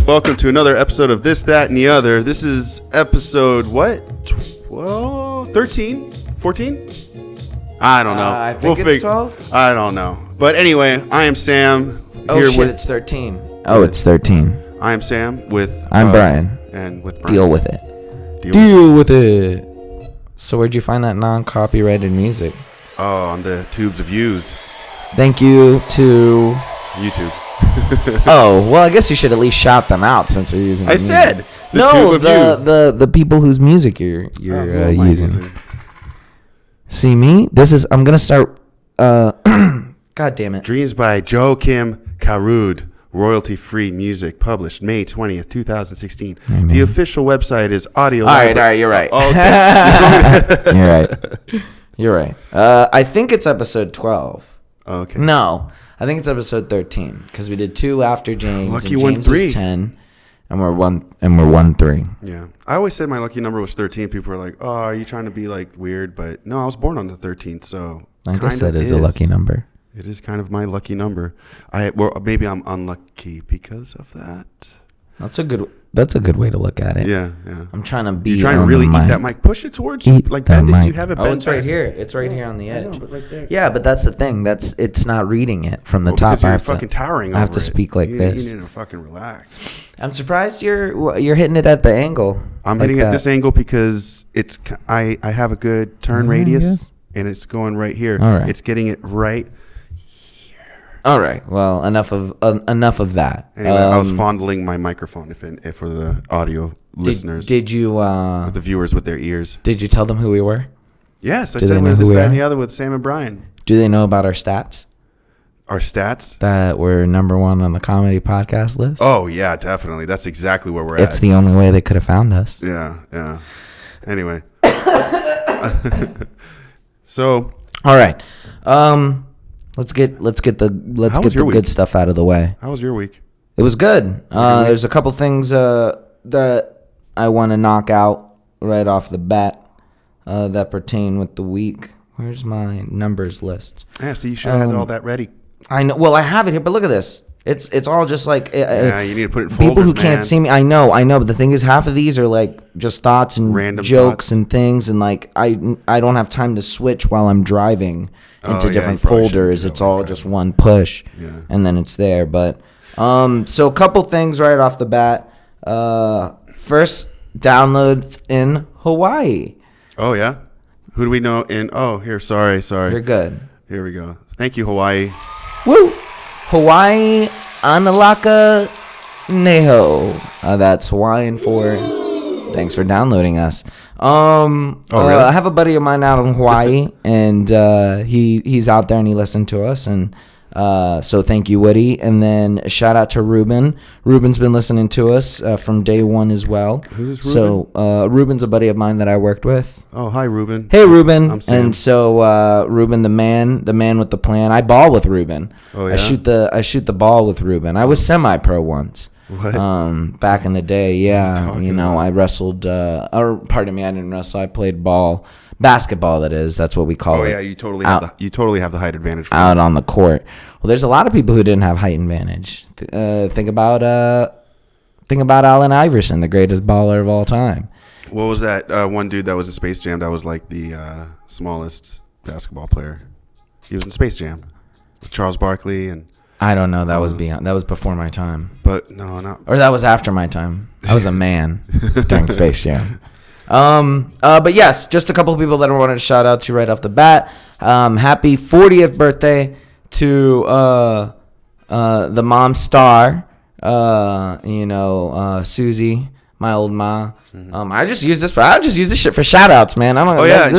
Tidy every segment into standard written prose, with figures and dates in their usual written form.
Welcome to another episode of This, That, and the Other. This is episode, what? 12? 13? 14? I don't know. I think it's 12? I don't know. But anyway, I am Sam. Oh, shit, it's 13. Oh, it's 13. I am Sam with... I'm Bryan. And with Bryan. Deal with it. Deal with it. So where'd you find that non-copyrighted music? Oh, on the tubes of views. Thank you to... YouTube. Oh, well, I guess you should at least shout them out since they're using. I said the people whose music you're using. See me? I'm gonna start. God damn it! Dreams by Joachim Karud. Royalty-free music published May 20th, 2016. Mm-hmm. The official website is audio. All right, you're right. Oh, okay. You're right. I think it's episode 12. Okay. No. I think it's episode 13 because we did 2 after James. Lucky and one James 3. was 10, and we're 1-3. Yeah, I always said my lucky number was 13. People were like, "Oh, are you trying to be like weird?" But no, I was born on the 13th, so I guess that is a lucky number. It is kind of my lucky number. Maybe I'm unlucky because of that. That's a good way to look at it. Yeah. I'm trying to be. You're trying to really eat that mic. Push it towards like bend it. You have it bent. Oh, it's right here. It's right here on the edge. I know, but right there. Yeah, but that's the thing. It's not reading it from the top. I have fucking towering. I have to speak like this. You need to fucking relax. I'm surprised you're hitting it at the angle. I'm hitting at this angle because I have a good turn radius and it's going right here. All right. It's getting it right. All right. Well, enough of that. Anyway, I was fondling my microphone if for the audio listeners. Did you the viewers with their ears? Did you tell them who we were? Yes, I said we're This, That, and the Other with Sam and Bryan. Do they know about our stats? Our stats? That we're number 1 on the comedy podcast list? Oh, yeah, definitely. That's exactly where we're at. It's the only way they could have found us. Yeah. Anyway. So, all right. Let's get the good stuff out of the way. How was your week? It was good. There's a couple things that I want to knock out right off the bat that pertain with the week. Where's my numbers list? Yeah, so you should have had all that ready. I know. Well, I have it here, but look at this. It's all just like yeah. You need to put it in folders, people who can't see me. I know. But the thing is, half of these are like just thoughts and random jokes thoughts. And things, and like I don't have time to switch while I'm driving into different folders. It's all just one push, and then it's there. But so a couple things right off the bat. First, downloads in Hawaii. Oh yeah, who do we know in? Oh, here. Sorry. You're good. Here we go. Thank you, Hawaii. Woo! Hawaii Analaka Neho. That's Hawaiian for thanks for downloading us. Really? I have a buddy of mine out in Hawaii, and he's out there and he listened to us, and so thank you, Woody. And then a shout out to Reuben. Reuben's been listening to us from day one as well. Who's Reuben? So Reuben's a buddy of mine that I worked with. Oh, hi, Reuben. Hey, Reuben. I'm Sam. And so Reuben, the man with the plan. I ball with Reuben. Oh yeah. I shoot the ball with Reuben. I was semi-pro once. What? Back in the day, yeah. I wrestled. Or pardon me, I didn't wrestle. I played ball, basketball. That is. That's what we call it. Oh yeah, you totally have the height advantage. Out on the court. Well, there's a lot of people who didn't have height advantage. Think about Allen Iverson, the greatest baller of all time. What was that one dude that was in Space Jam that was like the smallest basketball player? He was in Space Jam with Charles Barkley and. I don't know. That was before my time. But no, not. Or that was after my time. I was a man during Space Jam. But yes, just a couple of people that I wanted to shout out to right off the bat. Happy 40th birthday to the mom star, Susie, my old ma. Mm-hmm. I just use this shit for shout outs, man.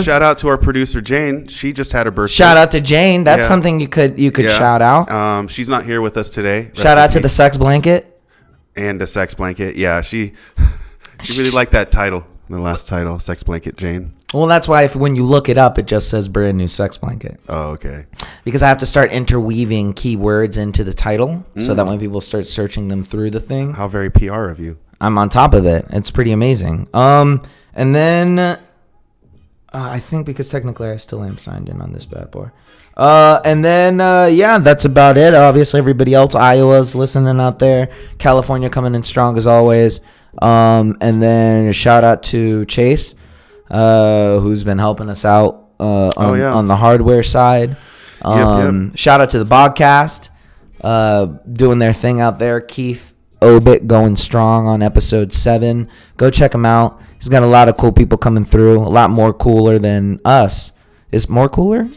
Shout out to our producer Jane. She just had her birthday. Shout out to Jane. That's something you could shout out. She's not here with us today. Shout out to the sex blanket. And the sex blanket. Yeah, she really liked that title, the last title, Sex Blanket Jane. Well, that's why when you look it up, it just says brand new sex blanket. Oh, okay. Because I have to start interweaving keywords into the title so that when people start searching them through the thing. How very PR of you. I'm on top of it. It's pretty amazing. And then I think because technically I still am signed in on this bad boy. And then, that's about it. Obviously, everybody else, Iowa's listening out there. California coming in strong as always. And then a shout out to Chase, who's been helping us out on the hardware side. Yep. Shout out to the Bogcast, doing their thing out there. Keith Obit going strong on episode 7. Go check him out. He's got a lot of cool people coming through. A lot more cooler than us. Is more cooler?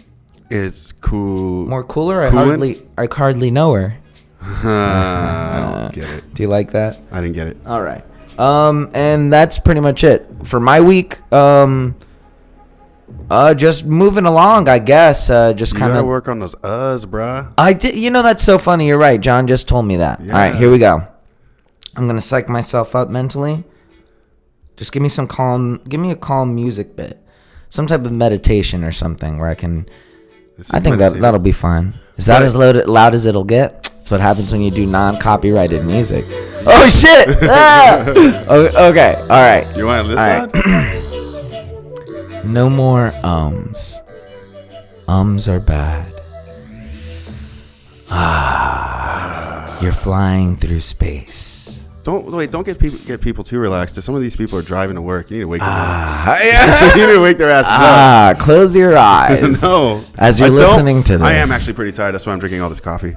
It's cool. More cooler? I hardly know her. I don't get it. Do you like that? I didn't get it. All right. And that's pretty much it for my week. Just moving along, I guess. Just kind of work on those bruh. I did. You know, that's so funny. You're right. John just told me that. Yeah. All right, here we go. I'm gonna psych myself up mentally. Just give me a calm music bit, some type of meditation or something where I can. I think that'll be fine. Is that as loud as it'll get? That's what happens when you do non-copyrighted music. Oh shit! Okay, all right. You want this loud? No more ums. Ums are bad. You're flying through space. Don't get people too relaxed. Some of these people are driving to work. You need to wake them up. You need to wake their asses up. Close your eyes. No. As you're listening to this. I am actually pretty tired. That's why I'm drinking all this coffee.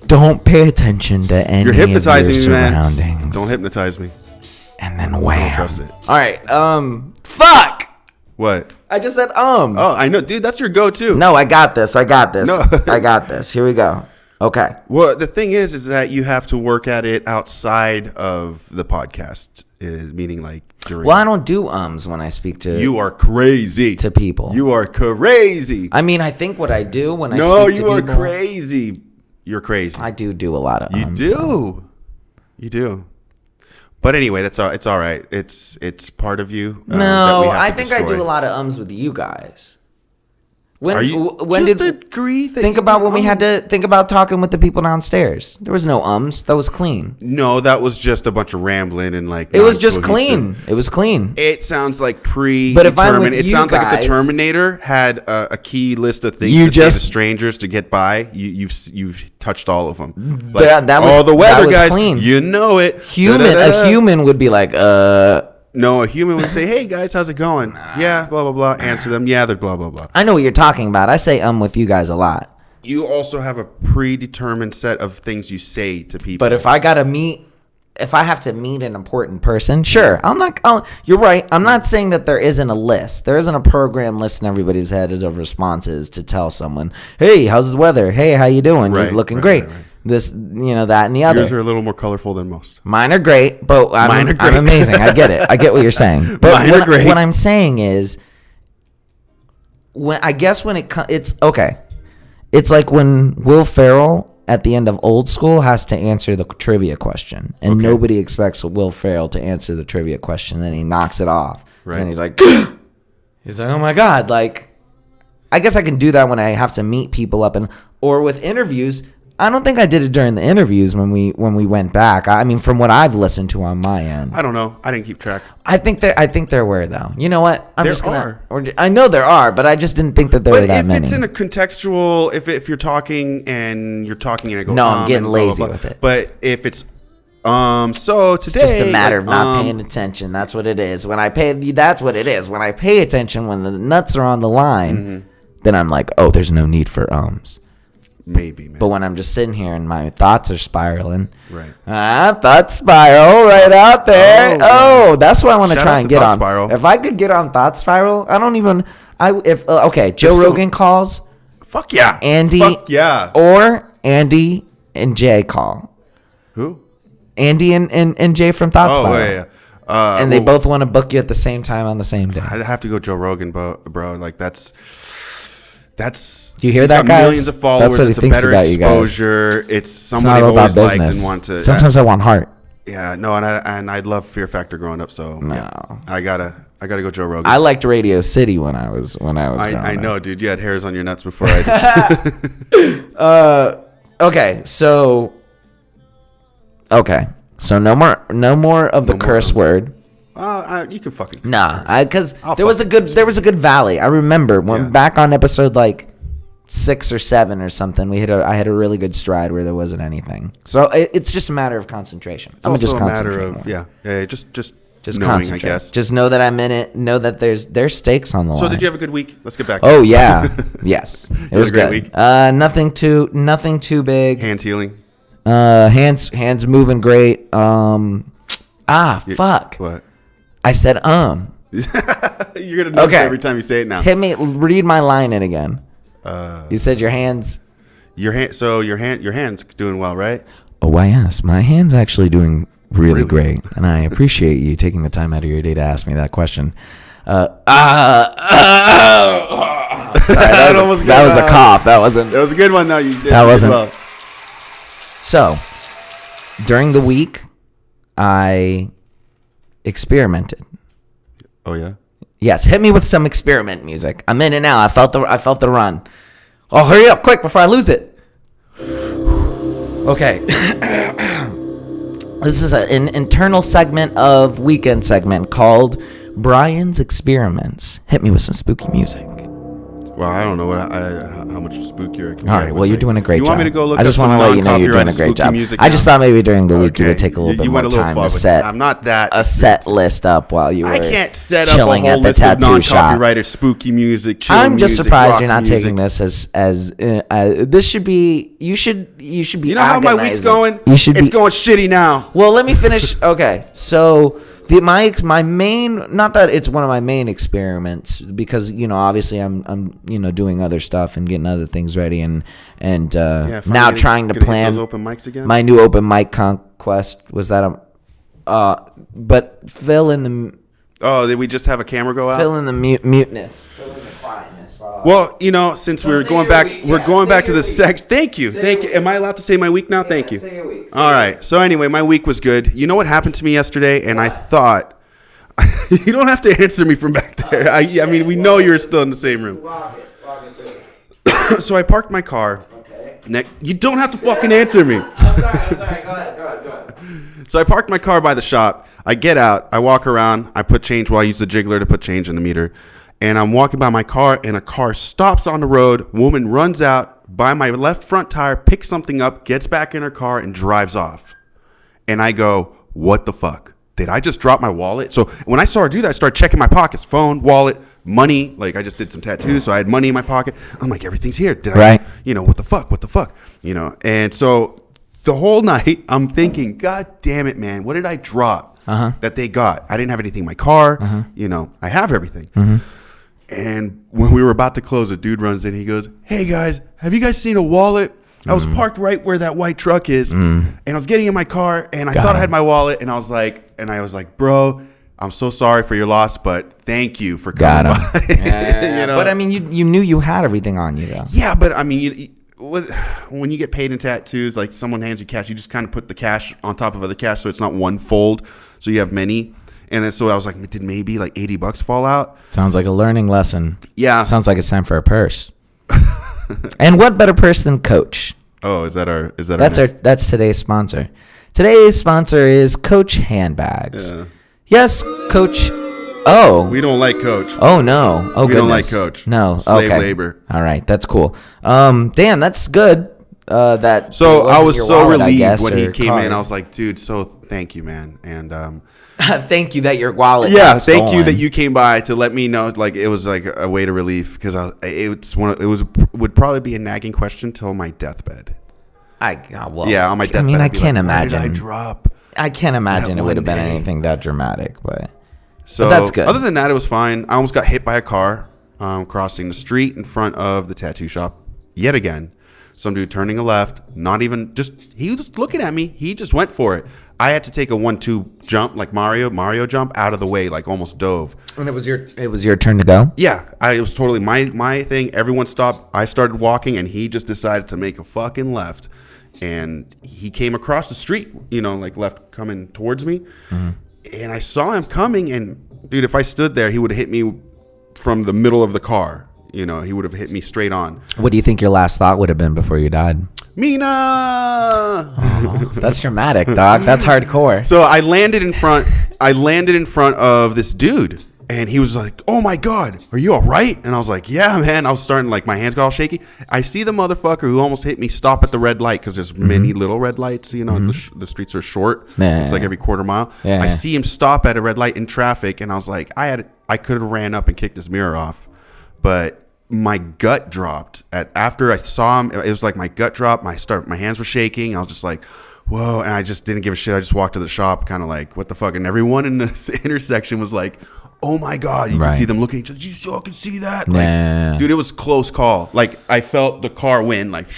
Don't pay attention to any You're hypnotizing of your me, surroundings. Man. Don't hypnotize me. And then wham. I don't trust it. All right. Fuck. What? I just said Oh, I know, dude. That's your go-to. No, I got this. No. I got this. Here we go. Okay. Well, the thing is that you have to work at it outside of the podcast, meaning like during. Well, I don't do when I speak to. You are crazy. To people. You are crazy. I mean, I think what I do when I speak to people. No, you are crazy. You're crazy. I do a lot of You do. So. You do. But anyway, it's all right. It's part of you. No, I think I do a lot of with you guys. Think about when we had to think about talking with the people downstairs. There was no That was clean. No, that was just a bunch of rambling and like. It was just clean. It was clean. It sounds like But if I'm with it sounds like if the Terminator had a key list of things to say to strangers to get by. You've touched all of them. Like, that was the weather that was guys. Clean. You know it. A human would be like, No, a human would say, "Hey guys, how's it going?" Yeah, blah blah blah. Answer them. Yeah, they're blah blah blah. I know what you're talking about. I say with you guys a lot. You also have a predetermined set of things you say to people. But if I have to meet an important person, sure. You're right. I'm not saying that there isn't a list. There isn't a program list in everybody's head of responses to tell someone, "Hey, how's the weather? Hey, how you doing? You're looking great." Right. This, that, and the other. Yours are a little more colorful than most. Mine are great, but I'm amazing. I get it. I get what you're saying. But Mine are great. What I'm saying is, when it's okay. It's like when Will Ferrell at the end of Old School has to answer the trivia question, and nobody expects Will Ferrell to answer the trivia question. And then he knocks it off, right? And he's like, "Oh my god!" Like, I guess I can do that when I have to meet people or with interviews. I don't think I did it during the interviews when we went back. I mean, from what I've listened to on my end, I don't know. I didn't keep track. I think there were though. You know what? I know there are, but I just didn't think that there were that many. But if it's in a contextual, if you're talking and I go, no, I'm getting lazy with it. But if it's so today, it's just a matter of not paying attention. That's what it is. That's what it is. When I pay attention, when the nuts are on the line, then I'm like, oh, there's no need for Maybe, man. But when I'm just sitting here and my thoughts are spiraling, right? Thought spiral right out there. Oh, that's what I want to try and get on. Spiral. If I could get on Thought Spiral, I don't even. Joe Rogan calls. Fuck yeah, Andy. Fuck yeah. Or Andy and Jay call. Who? Andy and Jay from Thought Spiral. Oh yeah. And they both want to book you at the same time on the same day. I'd have to go Joe Rogan, bro. Like that's. Do you hear that, guys? Millions of followers. That's what he thinks about you guys. Exposure. It's somebody I've always liked and want to. Sometimes I want heart. Yeah, no, and I'd love Fear Factor growing up. So no, yeah, I gotta go Joe Rogan. I liked Radio City when I was. I know, dude. You had hairs on your nuts before I did. Okay, so no more of the curse word. You can fucking. Nah, because there was a good valley. I remember when back on episode like 6 or 7 or something, I had a really good stride where there wasn't anything. So it's just a matter of concentration. It's also just a matter of just knowing, concentrate. I guess. Just know that I'm in it. Know that there's stakes on the line. So did you have a good week? Let's get back. Oh yeah, yes, it was a great good. week? Nothing too big. Hands healing. Hands moving great. Fuck. What? I said You're gonna notice every time you say it now. Hit me. Read my line in again. You said your hands. Your hand's doing well, right? Oh, why ask? My hand's actually doing really great, and I appreciate you taking the time out of your day to ask me that question. Sorry, that was a cough. That wasn't. That was a good one, though. You did that wasn't. Well. So, during the week, I experimented. Oh yeah. Yes, hit me with some experiment music. I'm in it now. I felt the run. Oh, hurry up, quick, before I lose it. Okay. This is an internal segment of weekend segment called Bryan's Experiments. Hit me with some spooky music. Well, I don't know how much spookier I can. All right. Well, you're doing a great job. You want me to go look? I just want to let you know you're doing a great job. I just thought maybe during the week you would take a little bit more time to set. I'm not that a set list up while you were. I can't set up chilling a whole at the list of tattoo shop. Non-copyrighted spooky music. I'm just music, surprised you're not music. taking this as this should be. You should be. You know how my week's going? You should. It's going shitty now. Well, let me finish. Okay, so. My main, not that it's one of my main experiments, because obviously I'm doing other stuff and getting other things ready and now trying to plan those open mics again? My new open mic conquest was that but fill in the. Oh, did we just have a camera go out? Fill in the muteness. Fill in the quietness. Well, since we're going back to the sex. Thank you. Am I allowed to say my week now? Thank you. Say your week. All right. So anyway, my week was good. You know what happened to me yesterday? And I thought, you don't have to answer me from back there. I mean, we know you're still in the same room. So I parked my car. Okay. You don't have to fucking answer me. I'm sorry. Go ahead. So I parked my car by the shop. I get out. I walk around. I put change. Well, I use the jiggler to put change in the meter. And I'm walking by my car, and a car stops on the road. Woman runs out by my left front tire, picks something up, gets back in her car, and drives off. And I go, what the fuck? Did I just drop my wallet? So when I saw her do that, I started checking my pockets, phone, wallet, money. Like, I just did some tattoos, so I had money in my pocket. I'm like, everything's here. What the fuck? And so the whole night, I'm thinking, God damn it, man. What did I drop that they got? I didn't have anything in my car. I have everything. And when we were about to close, a dude runs in. He goes, hey, guys, have you guys seen a wallet? I was parked right where that white truck is. And I was getting in my car, and I thought I had my wallet. And I was like, bro, I'm so sorry for your loss, but thank you for coming by. But, I mean, you knew you had everything on you, though. Yeah, but, I mean, when you get paid in tattoos, like someone hands you cash, you just kind of put the cash on top of other cash so it's not one fold, so you have many. And then so I was like, did maybe like $80 fall out? Sounds like a learning lesson. Yeah. Sounds like it's time for a purse. And what better purse than Coach? Oh, that's today's sponsor. Today's sponsor is Coach handbags. Yeah. Yes, Coach. Oh. We don't like Coach. Oh no. Oh, we goodness. Don't like Coach. No. Slave labor. All right, that's cool. Damn, that's good. That. So I was so wallet, relieved when he came in. I was like, dude, so thank you, man, and thank you that your wallet. Yeah, thank you that you came by to let me know. Like, it was like a way to relief, because would probably be a nagging question till my deathbed. On my deathbed. I mean, I can't imagine. Why did I drop? I can't imagine it would have been anything that dramatic, but that's good. Other than that, it was fine. I almost got hit by a car crossing the street in front of the tattoo shop yet again. Some dude turning a left, he was looking at me. He just went for it. I had to take a 1-2 jump, like Mario jump, out of the way, like almost dove. And it was your turn to go? Yeah, it was totally my thing. Everyone stopped. I started walking, and he just decided to make a fucking left. And he came across the street, like left coming towards me. Mm-hmm. And I saw him coming, and dude, if I stood there, he would have hit me from the middle of the car. He would have hit me straight on. What do you think your last thought would have been before you died? Mina. Oh, that's dramatic, dog. That's hardcore. So I landed in front of this dude, and he was like, "Oh my God, are you all right?" And I was like, "Yeah, man." I was starting, like, my hands got all shaky. I see the motherfucker who almost hit me stop at the red light, because there's many little red lights. You know, the streets are short. Yeah. It's like every quarter mile. Yeah. I see him stop at a red light in traffic, and I was like, I could have ran up and kicked his mirror off, but my gut dropped after I saw him. It was like my gut dropped. My hands were shaking. I was just like, whoa. And I just didn't give a shit. I just walked to the shop, kind of like, what the fuck? And everyone in this intersection was like, oh my God. You can see them looking at each other. You still can see that? Like, dude, it was close call. Like, I felt the car win. Like,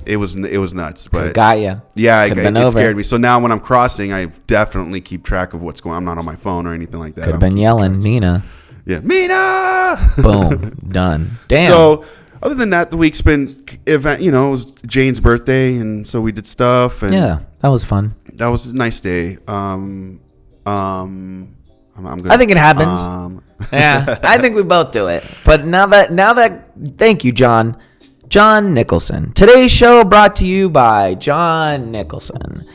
it was nuts. But got you. Yeah, it scared me. So now when I'm crossing, I definitely keep track of what's going on. I'm not on my phone or anything like that. Could have been yelling, Mina. Yeah, Mina. Boom, done. Damn. So other than that, the week's been it was Jane's birthday, and so we did stuff. And yeah, that was fun. That was a nice day. I'm gonna, I think it happens. Yeah, I think we both do it. But now that, thank you, John Nicholson. Today's show brought to you by John Nicholson,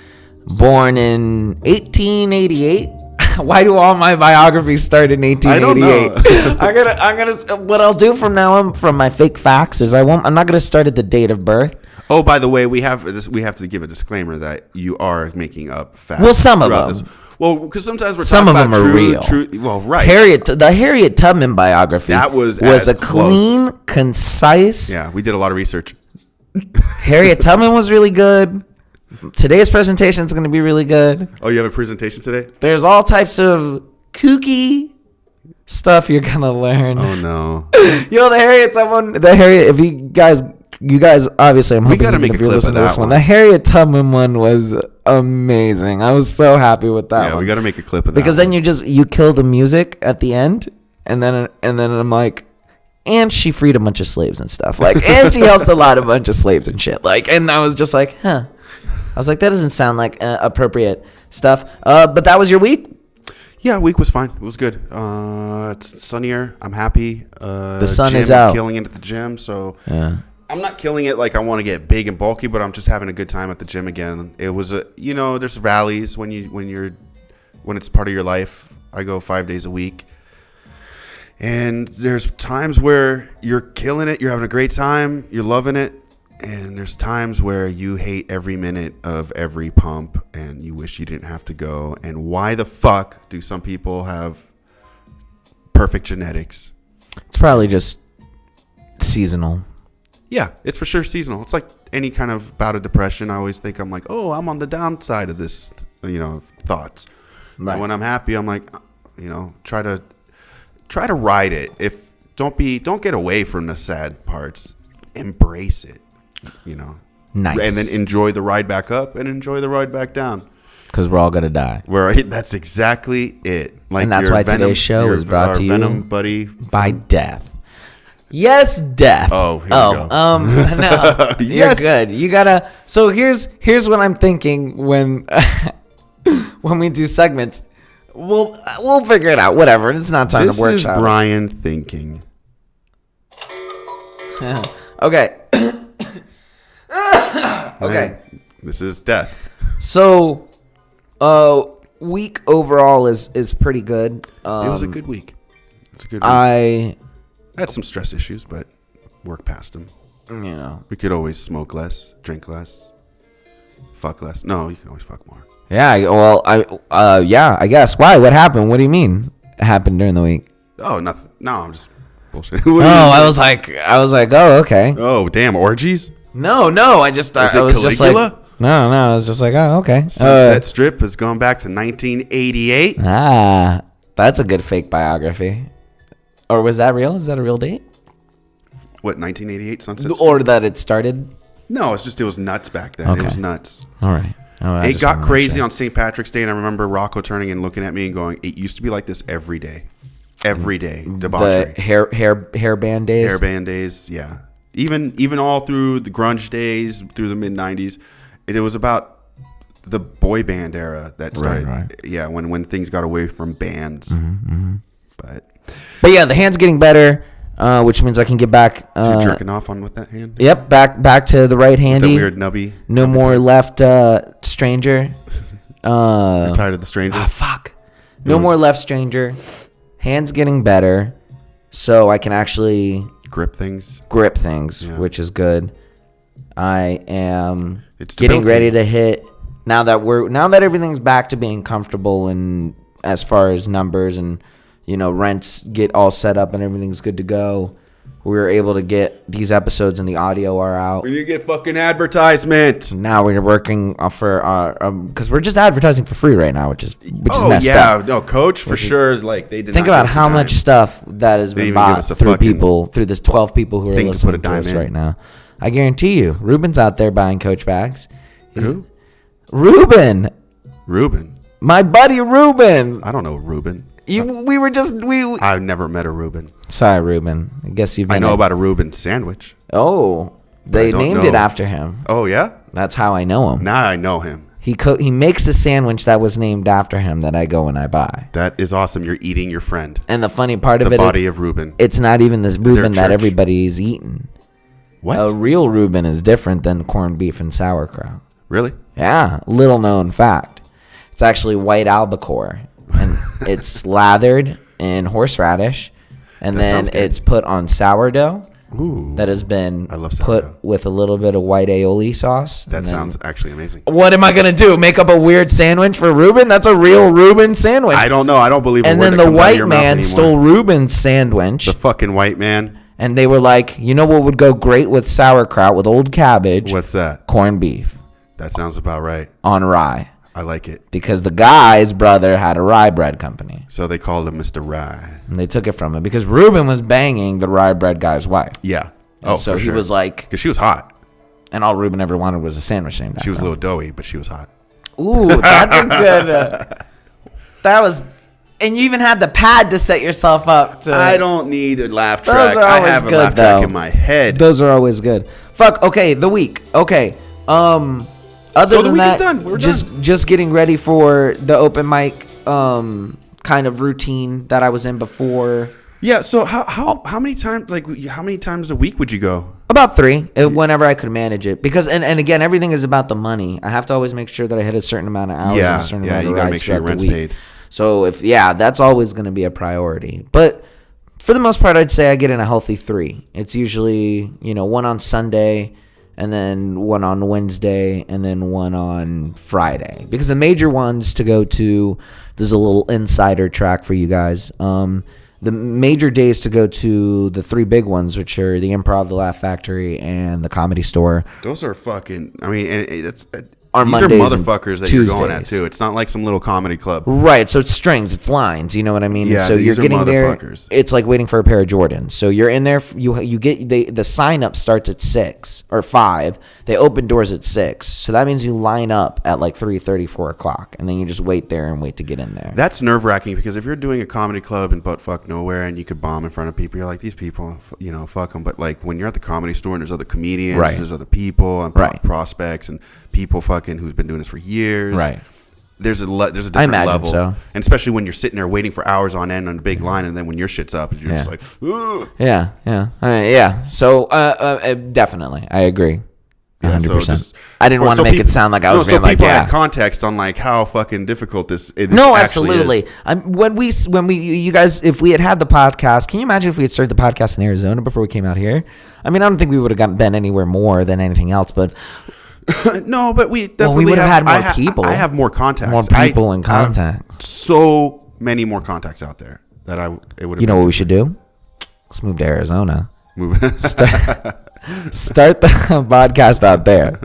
born in 1888. Why do all my biographies start in 1888? I don't know. I'm gonna. What I'll do from now on, from my fake facts, is I'm not gonna start at the date of birth. Oh, by the way, we have to give a disclaimer that you are making up facts. Well, some of them. Well, because sometimes some of them are real. Well, right. The Harriet Tubman biography. That was a clean, concise. Yeah, we did a lot of research. Harriet Tubman was really good. Today's presentation is going to be really good. Oh, you have a presentation today? There's all types of kooky stuff you're going to learn. Oh, no. Yo, if you guys, obviously, I'm hoping you're going to be listening to this one. The Harriet Tubman one was amazing. I was so happy with that one. Yeah, we got to make a clip of that. Because then you kill the music at the end, and then I'm like, and she freed a bunch of slaves and stuff. Like, and she helped a bunch of slaves and shit. Like, and I was just like, huh. I was like, that doesn't sound like appropriate stuff. But that was your week? Yeah, week was fine. It was good. It's sunnier. I'm happy. The sun is out. I'm killing it at the gym. So yeah. I'm not killing it like I want to get big and bulky, but I'm just having a good time at the gym again. It was there's rallies when it's part of your life. I go 5 days a week. And there's times where you're killing it. You're having a great time. You're loving it. And there's times where you hate every minute of every pump and you wish you didn't have to go. And why the fuck do some people have perfect genetics? It's probably just seasonal. Yeah, it's for sure seasonal. It's like any kind of bout of depression. I always think I'm like, oh, I'm on the downside of this, thoughts. Right. And when I'm happy, I'm like, try to ride it. Don't get away from the sad parts. Embrace it. Nice. And then enjoy the ride back up and enjoy the ride back down. Because we're all going to die. That's exactly it. Like, and that's why today's show is brought to you Venom buddy by death. Yes, death. Oh, here we go. No. You're good. You gotta. So here's what I'm thinking when we do segments. We'll figure it out. Whatever. It's not time to workshop. This is Bryan thinking. Okay. Okay. This is death. So, week overall is pretty good. It was a good week. It's a good week. I had some stress issues, but work past them. We could always smoke less, drink less, fuck less. No, you can always fuck more. Yeah. Well, I guess. Why? What happened? What do you mean? It happened during the week? Oh, nothing. No, I'm just bullshit. I was like, oh, okay. Oh, damn, orgies? No, I just thought I was just like, no, I was just like, oh, okay. Sunset Strip is going back to 1988. Ah, that's a good fake biography. Or was that real? Is that a real date? What, 1988 Sunset Strip? Or that it started? No, it was nuts back then. Okay. It was nuts. All right. It got crazy on St. Patrick's Day, and I remember Rocco turning and looking at me and going, it used to be like this every day. Every day. Debauchery. The hair band days? Hair band days, yeah. Even all through the grunge days, through the mid-90s, it was about the boy band era that started. Right. Yeah, when things got away from bands. Mm-hmm. But yeah, the hand's getting better. which means I can get back. You're jerking off on with that hand? Yep, back to the right handy. The weird nubby. No more left stranger. You're tired of the stranger? Fuck. No more left stranger. Hands getting better, so I can actually grip things, which is good. I am it's getting ready to hit now that everything's back to being comfortable, and as far as numbers and rents get all set up and everything's good to go. We were able to get these episodes and the audio are out. We need to get fucking advertisement. Now we're working for our because we're just advertising for free right now, which is messed up. No, Coach for sure is like they did. Think about how much stuff that has been bought through this 12 people who are listening to us right now. I guarantee you, Reuben's out there buying Coach bags. Who? Reuben. My buddy Reuben. I don't know Reuben. I've never met a Reuben. Sorry, Reuben. I guess you've. I know about a Reuben sandwich. Oh, they named it after him. Oh yeah, that's how I know him. Now I know him. He makes a sandwich that was named after him that I go and I buy. That is awesome. You're eating your friend. And the funny part of it, the body of Reuben. It's not even this Reuben that everybody's eating. What? A real Reuben is different than corned beef and sauerkraut. Really? Yeah. Little known fact. It's actually white albacore, and it's slathered in horseradish, and then it's put on sourdough. Ooh, that has been put with a little bit of white aioli sauce. That sounds actually amazing. What am I going to do? Make up a weird sandwich for Reuben? That's a real Reuben sandwich. I don't know. I don't believe it. And then the white man stole Reuben's sandwich. The fucking white man. And they were like, you know what would go great with sauerkraut, with old cabbage? What's that? Corned beef. That sounds about right. On rye. I like it. Because the guy's brother had a rye bread company. So they called him Mr. Rye. And they took it from him because Reuben was banging the rye bread guy's wife. Yeah. And so he was like... Because she was hot. And all Reuben ever wanted was a sandwich named after She was a little doughy, but she was hot. Ooh, that's a good... that was... And you even had the pad to set yourself up to... I don't need a laugh track. Those are always I have good, a laugh track in my head. Those are always good. Fuck, okay, the week. Okay. Other than that, we're just getting ready for the open mic kind of routine that I was in before. Yeah, so how many times a week would you go? About 3, whenever I could manage it. Because and again, everything is about the money. I have to always make sure that I hit a certain amount of hours and a certain amount of rides make sure your rent's paid. So that's always going to be a priority. But for the most part, I'd say I get in a healthy 3. It's usually, one on Sunday, and then one on Wednesday, and then one on Friday. Because the major ones to go to, there's a little insider track for you guys. The major days to go to, the 3 big ones, which are the Improv, the Laugh Factory, and the Comedy Store. Those are fucking, I mean, these Mondays are motherfuckers that you're going at too. It's not like some little comedy club. Right, so it's strings, it's lines, you know what I mean? Yeah, and so you're getting there. It's like waiting for a pair of Jordans. So you're in there, you get the sign up starts at 6 or 5. They open doors at 6. So that means you line up at like 3:30, 4 o'clock, and then you just wait there and wait to get in there. That's nerve-wracking because if you're doing a comedy club in buttfuck nowhere and you could bomb in front of people, you're like, these people, fuck them. But like when you're at the Comedy Store and there's other comedians, there's other people and prospects and people fucking who's been doing this for years. Right. There's a different level. So. And especially when you're sitting there waiting for hours on end on a big line, and then when your shit's up, you're just like, ugh. Yeah. So definitely, I agree. 100%. So I didn't want to make it sound like I was being like, had context on like how fucking difficult this is. No, absolutely. When you guys, if we had the podcast, can you imagine if we had started the podcast in Arizona before we came out here? I mean, I don't think we would have been anywhere more than anything else, but. No, but we definitely we would have had more people. I have more contacts. More people and contacts. So many more contacts out there that it would. You know what we should do? Let's move to Arizona. Start the podcast out there.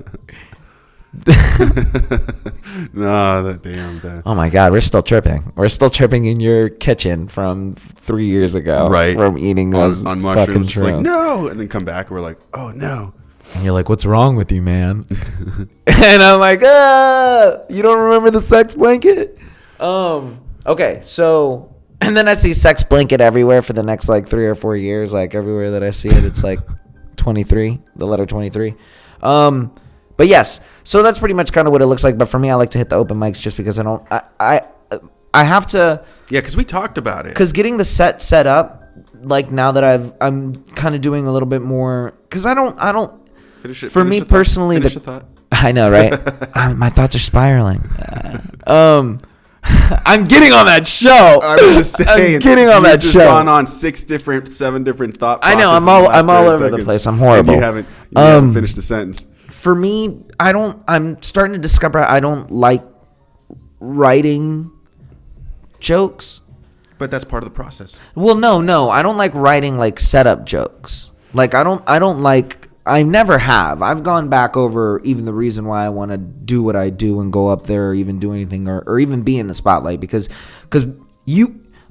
No, that damn. Oh my God, we're still tripping. We're still tripping in your kitchen from 3 years ago. Right. From eating those on fucking mushrooms. Like, no, and then come back. And we're like, oh no. And you're like, what's wrong with you, man? And I'm like, you don't remember the sex blanket? Okay, so, and then I see sex blanket everywhere for the next like 3 or 4 years. Like everywhere that I see it, it's like 23, the letter 23. But yes, so that's pretty much kind of what it looks like. But for me, I like to hit the open mics just because I have to. Yeah, because we talked about it. Because getting the set up, like now that I'm kind of doing a little bit more, because I don't Finish it. For me personally, finish the thought. I know, right? My thoughts are spiraling. I'm getting on that show. I'm just saying. I'm getting on that show. Gone on 7 different thought processes. I know. I'm all over the place. I'm horrible. You haven't finished the sentence. For me, I'm starting to discover I don't like writing jokes. But that's part of the process. Well, no. I don't like writing like setup jokes. Like I don't like. I never have. I've gone back over even the reason why I want to do what I do and go up there or even do anything or even be in the spotlight because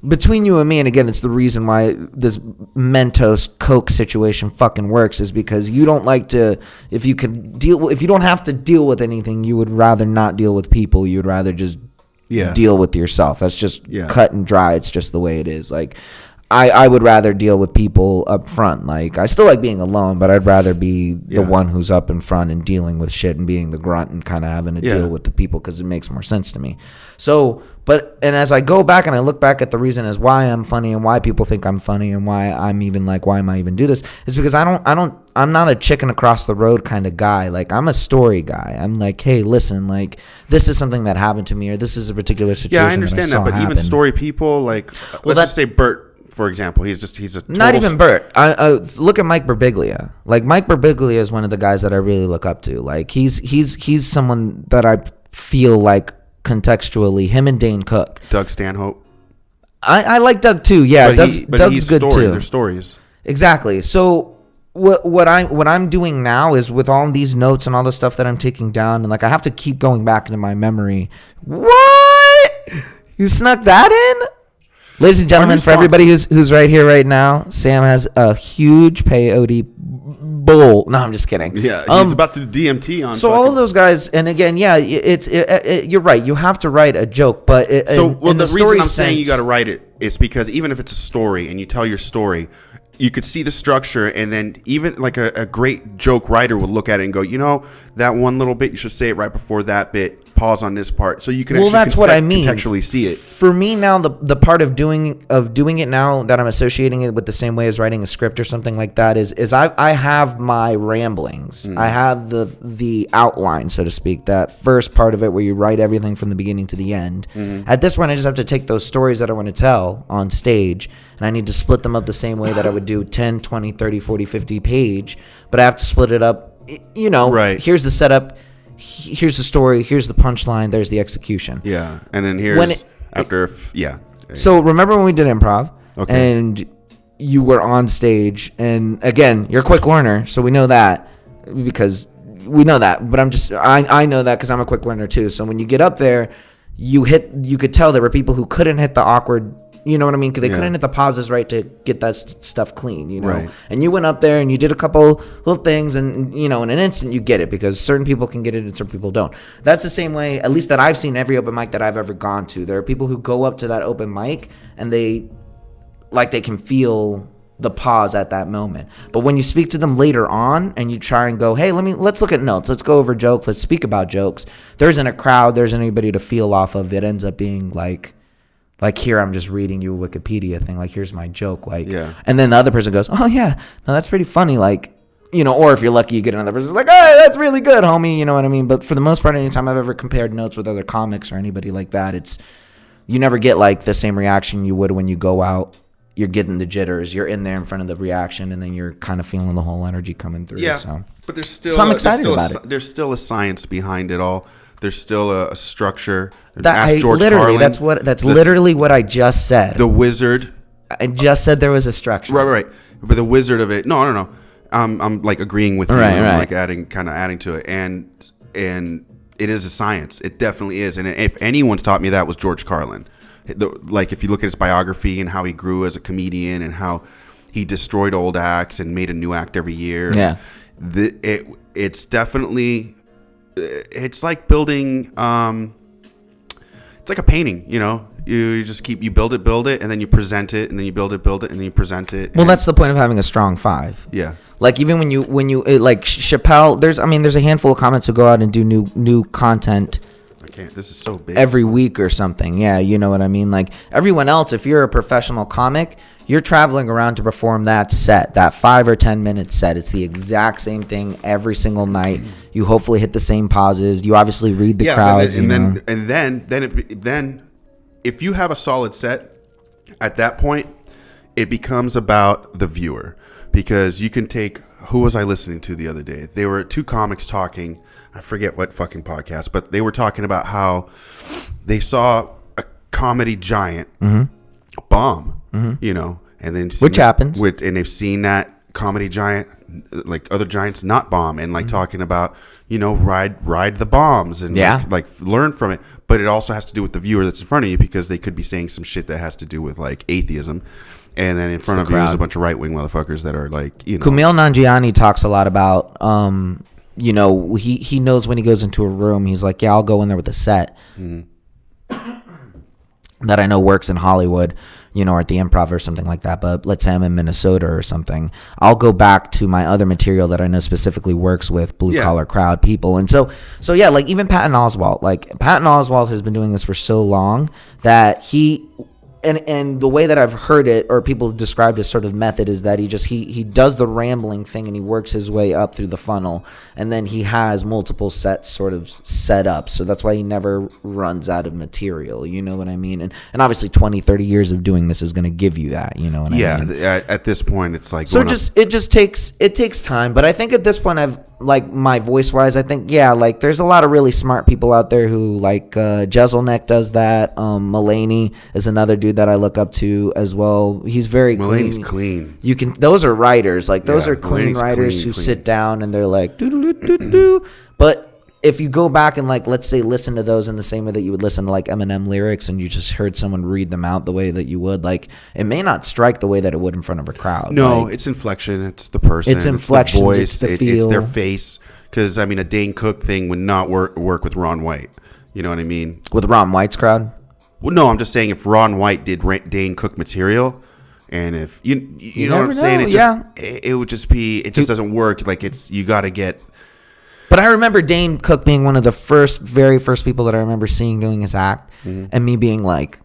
between you and me, and again, it's the reason why this Mentos Coke situation fucking works is because you don't like to, if you don't have to deal with anything, you would rather not deal with people. You would rather just deal with yourself. That's just cut and dry. It's just the way it is. Like, I would rather deal with people up front. Like, I still like being alone, but I'd rather be the one who's up in front and dealing with shit and being the grunt and kind of having to deal with the people because it makes more sense to me. So, and as I go back and I look back at the reason as why I'm funny and why people think I'm funny and why I'm even like, why am I even do this? Is because I'm not a chicken across the road kind of guy. Like, I'm a story guy. I'm like, hey, listen, like, this is something that happened to me or this is a particular situation. Yeah, I understand that, but even story people, like, let's just say Bert, for example, he's a total not even Bert. I look at Mike Birbiglia. Like, Mike Birbiglia is one of the guys that I really look up to. Like, he's someone that I feel like contextually, him and Dane Cook, Doug Stanhope. I like Doug too. Yeah, Doug's good too. They're stories. Exactly. So what I'm doing now is with all these notes and all the stuff that I'm taking down, and like I have to keep going back into my memory. What? You snuck that in? Ladies and gentlemen, for everybody who's right here right now, Sam has a huge peyote bowl. No, I'm just kidding. Yeah, he's about to do DMT on. So all of those guys, and again, you're right. You have to write a joke, but the reason I'm saying you got to write it is because even if it's a story and you tell your story, you could see the structure, and then even like a great joke writer will look at it and go, that one little bit, you should say it right before that bit. Pause on this part, so you can that's what I mean. Contextually see it. For me now, the part of doing it now that I'm associating it with the same way as writing a script or something like that is I have my ramblings. I have the outline, so to speak, that first part of it where you write everything from the beginning to the end. At this point, I just have to take those stories that I want to tell on stage, and I need to split them up the same way that I would do 10, 20, 30, 40, 50 page, but I have to split it up, right. Here's the setup. Here's the story. Here's the punchline. There's the execution. Yeah, and then So remember when we did improv, and you were on stage, and again, you're a quick learner, so we know that because we know that. But I know that because I'm a quick learner too. So when you get up there, you could tell there were people who couldn't hit the awkward. You know what I mean? Because they couldn't hit the pauses right to get that stuff clean, Right. And you went up there and you did a couple little things and, in an instant you get it because certain people can get it and certain people don't. That's the same way, at least that I've seen every open mic that I've ever gone to. There are people who go up to that open mic and they can feel the pause at that moment. But when you speak to them later on and you try and go, hey, let's look at notes. Let's go over jokes. Let's speak about jokes. There isn't a crowd. There isn't anybody to feel off of. It ends up being like here, I'm just reading you a Wikipedia thing. Like, here's my joke. And then the other person goes, oh, yeah, no, that's pretty funny. Like, or if you're lucky, you get another person like, oh, that's really good, homie. You know what I mean? But for the most part, anytime I've ever compared notes with other comics or anybody like that, you never get like the same reaction you would when you go out. You're getting the jitters. You're in there in front of the reaction, and then you're kind of feeling the whole energy coming through. Yeah, so. But there's still, I'm excited about it. There's still a science behind it all. There's still a structure. Literally what I just said. The wizard. I just said there was a structure. Right. But the wizard of it. No. I'm like agreeing with you. Right. I'm like adding to it, and it is a science. It definitely is. And if anyone's taught me that, was George Carlin. Like if you look at his biography and how he grew as a comedian and how he destroyed old acts and made a new act every year. Yeah. It's definitely. It's like building. It's like a painting, You just you build it, and then you present it, and then you build it, and then you present it. Well, that's the point of having a strong five. Yeah. Like even when you like Chappelle, there's a handful of comics who go out and do new content can't. This is so big. Every week or something. Yeah, you know what I mean? Like everyone else, if you're a professional comic, you're traveling around to perform that set, that 5 or 10 minute set. It's the exact same thing every single night. You hopefully hit the same pauses. You obviously read the crowds. And then if you have a solid set, at that point, it becomes about the viewer, because you can take. Who was I listening to the other day? They were 2 comics talking. I forget what fucking podcast, but they were talking about how they saw a comedy giant bomb, you know, and then which happens, and they've seen that comedy giant, like other giants, not bomb, and like talking about, you know, ride the bombs and like learn from it. But it also has to do with the viewer that's in front of you, because they could be saying some shit that has to do with like atheism. And then in front of you is a bunch of right-wing motherfuckers that are like, you know. Kumail Nanjiani talks a lot about, you know, he knows when he goes into a room, he's like, yeah, I'll go in there with a set that I know works in Hollywood, you know, or at the Improv or something like that. But let's say I'm in Minnesota or something, I'll go back to my other material that I know specifically works with blue-collar crowd people. And so yeah, like even Patton Oswalt has been doing this for so long that he... And the way that I've heard it, or people have described his sort of method, is that he does the rambling thing and he works his way up through the funnel, and then he has multiple sets sort of set up. So that's why he never runs out of material. You know what I mean? And obviously 20, 30 years of doing this is going to give you that. You know what I mean? Yeah. At this point, it's like so. It takes time, but I think at this point like my voice wise, I think like there's a lot of really smart people out there who like Jeselnik does that. Mulaney is another dude that I look up to as well. He's very Mulaney's clean. You can. Those are writers. Like those are clean writers who sit down and they're like doo. But if you go back and like, let's say, listen to those in the same way that you would listen to like Eminem lyrics, and you just heard someone read them out the way that you would, like it may not strike the way that it would in front of a crowd. No, like, it's inflection. It's the person. It's inflection. It's the voice. It's the feel. It's their face. Because I mean, a Dane Cook thing would not work with Ron White. You know what I mean? With Ron White's crowd? Well, no, I'm just saying if Ron White did Dane Cook material, and if you know what I'm saying, it would just be, it just doesn't work. Like you got to get. But I remember Dane Cook being one of the very first people that I remember seeing doing his act, and me being like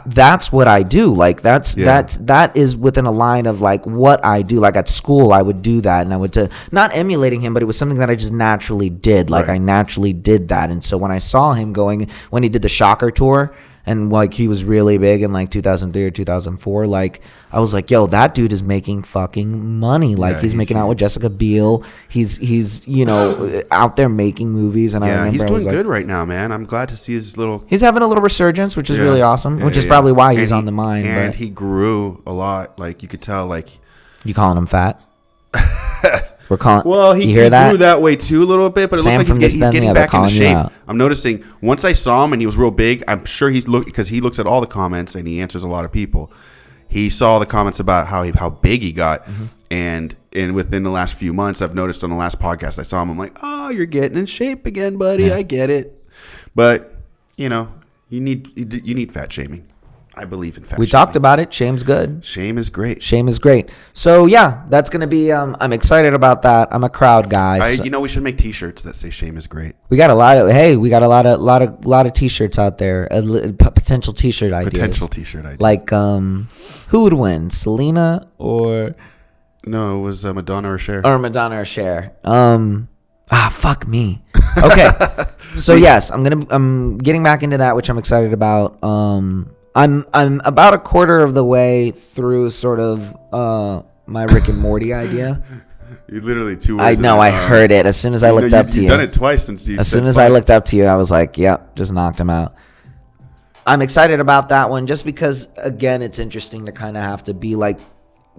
that's what I do. Like that is within a line of like what I do. Like at school, I would do that, and I would not emulating him, but it was something that I just naturally did. Like I naturally did that, and so when I saw him when he did the Shocker tour. And like he was really big in like 2003 or 2004. Like I was like, yo, that dude is making fucking money. Like he's making out with Jessica Biel. He's you know out there making movies. And I remember he's doing good right now, man. I'm glad to see his little. He's having a little resurgence, which is really awesome. Which is probably why he's on the mind. And he grew a lot. Like you could tell. Like you calling him fat? We're calling. Well, he grew that way too a little bit, but it looks like he's getting back into shape. I'm noticing once I saw him and he was real big. I'm sure because he looks at all the comments and he answers a lot of people. He saw the comments about how big he got, and within the last few months, I've noticed on the last podcast I saw him. I'm like, oh, you're getting in shape again, buddy. Yeah. I get it, but you know, you need fat shaming. I believe in fat shaming. We talked about it. Shame's good. Shame is great. Shame is great. So yeah, that's gonna be. I'm excited about that. I'm a crowd guy. We should make T-shirts that say "Shame is great." We got a lot of T-shirts out there. Potential T-shirt ideas. Like who would win, Selena or? No, it was Madonna or Cher. Fuck me. Okay. So yes, I'm getting back into that, which I'm excited about. I'm about a quarter of the way through sort of my Rick and Morty idea. You literally 2 words. I know. I heard it as soon as I looked up to you. You've done it twice since you. As soon as I looked up to you, I was like, "Yep, just knocked him out." I'm excited about that one, just because again, it's interesting to kind of have to be like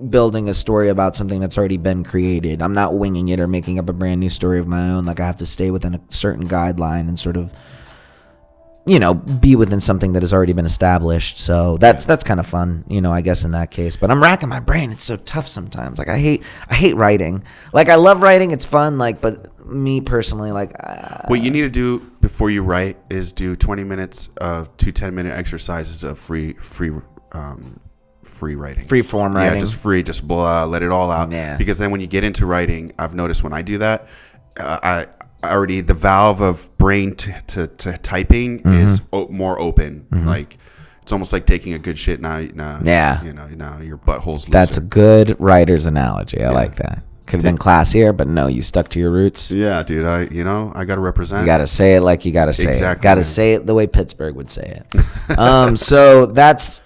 building a story about something that's already been created. I'm not winging it or making up a brand new story of my own. Like I have to stay within a certain guideline and sort of, you know, be within something that has already been established. So that's kind of fun, you know, I guess in that case. But I'm racking my brain. It's so tough sometimes. Like I hate writing. Like I love writing. It's fun. Like, but me personally, like what you need to do before you write is do 20 minutes of 2 10-minute exercises of free writing, free form writing. Yeah, just blah, let it all out. Yeah. Because then when you get into writing, I've noticed when I do that, already the valve of brain to typing is more open. Like it's almost like taking a good shit now Yeah. now your butthole's looser. That's a good writer's analogy. I like that. Could have been classier, but no, you stuck to your roots. Yeah, dude. I got to represent. You got to say it like you got to say Exactly, it. Got to say it the way Pittsburgh would say it. So that's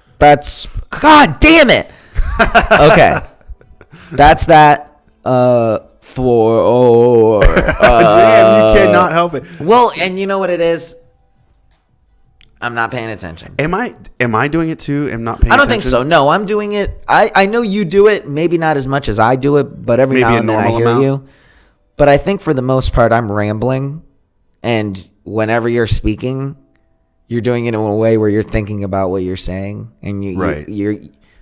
God damn it. Okay, that's that. For Man, you cannot help it. Well, and you know what it is. I'm not paying attention. Am I doing it too? Am not paying I don't attention? think so. No, I'm doing it. I know you do it. Maybe not as much as I do it, but every Maybe now a and then I normal hear amount. you. But I think for the most part, I'm rambling. And whenever you're speaking, you're doing it in a way where you're thinking about what you're saying. And Right. you're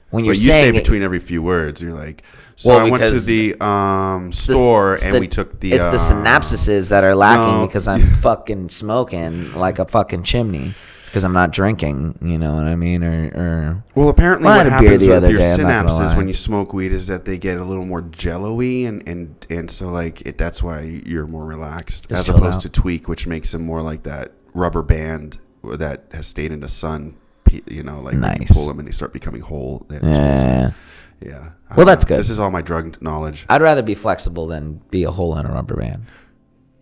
when you're But you say saying it, between every few words, you're like, so Well, I went to because the store and we took the. It's the synapses that are lacking no. because I'm fucking smoking like a fucking chimney. Because I'm not drinking, you know what I mean? Or Well, apparently Well, I what had a beer happens the with other your day, I'm not gonna synapses lie. when you smoke weed is that they get a little more jello-y and so like that's why you're more relaxed Just as chilled opposed out. to tweak, which makes them more like that rubber band that has stayed in the sun. Like when you Nice. pull them and they start becoming whole. yeah. Yeah. I Well, don't that's know. good. This is all my drug knowledge. I'd rather be flexible than be a hole in a rubber band.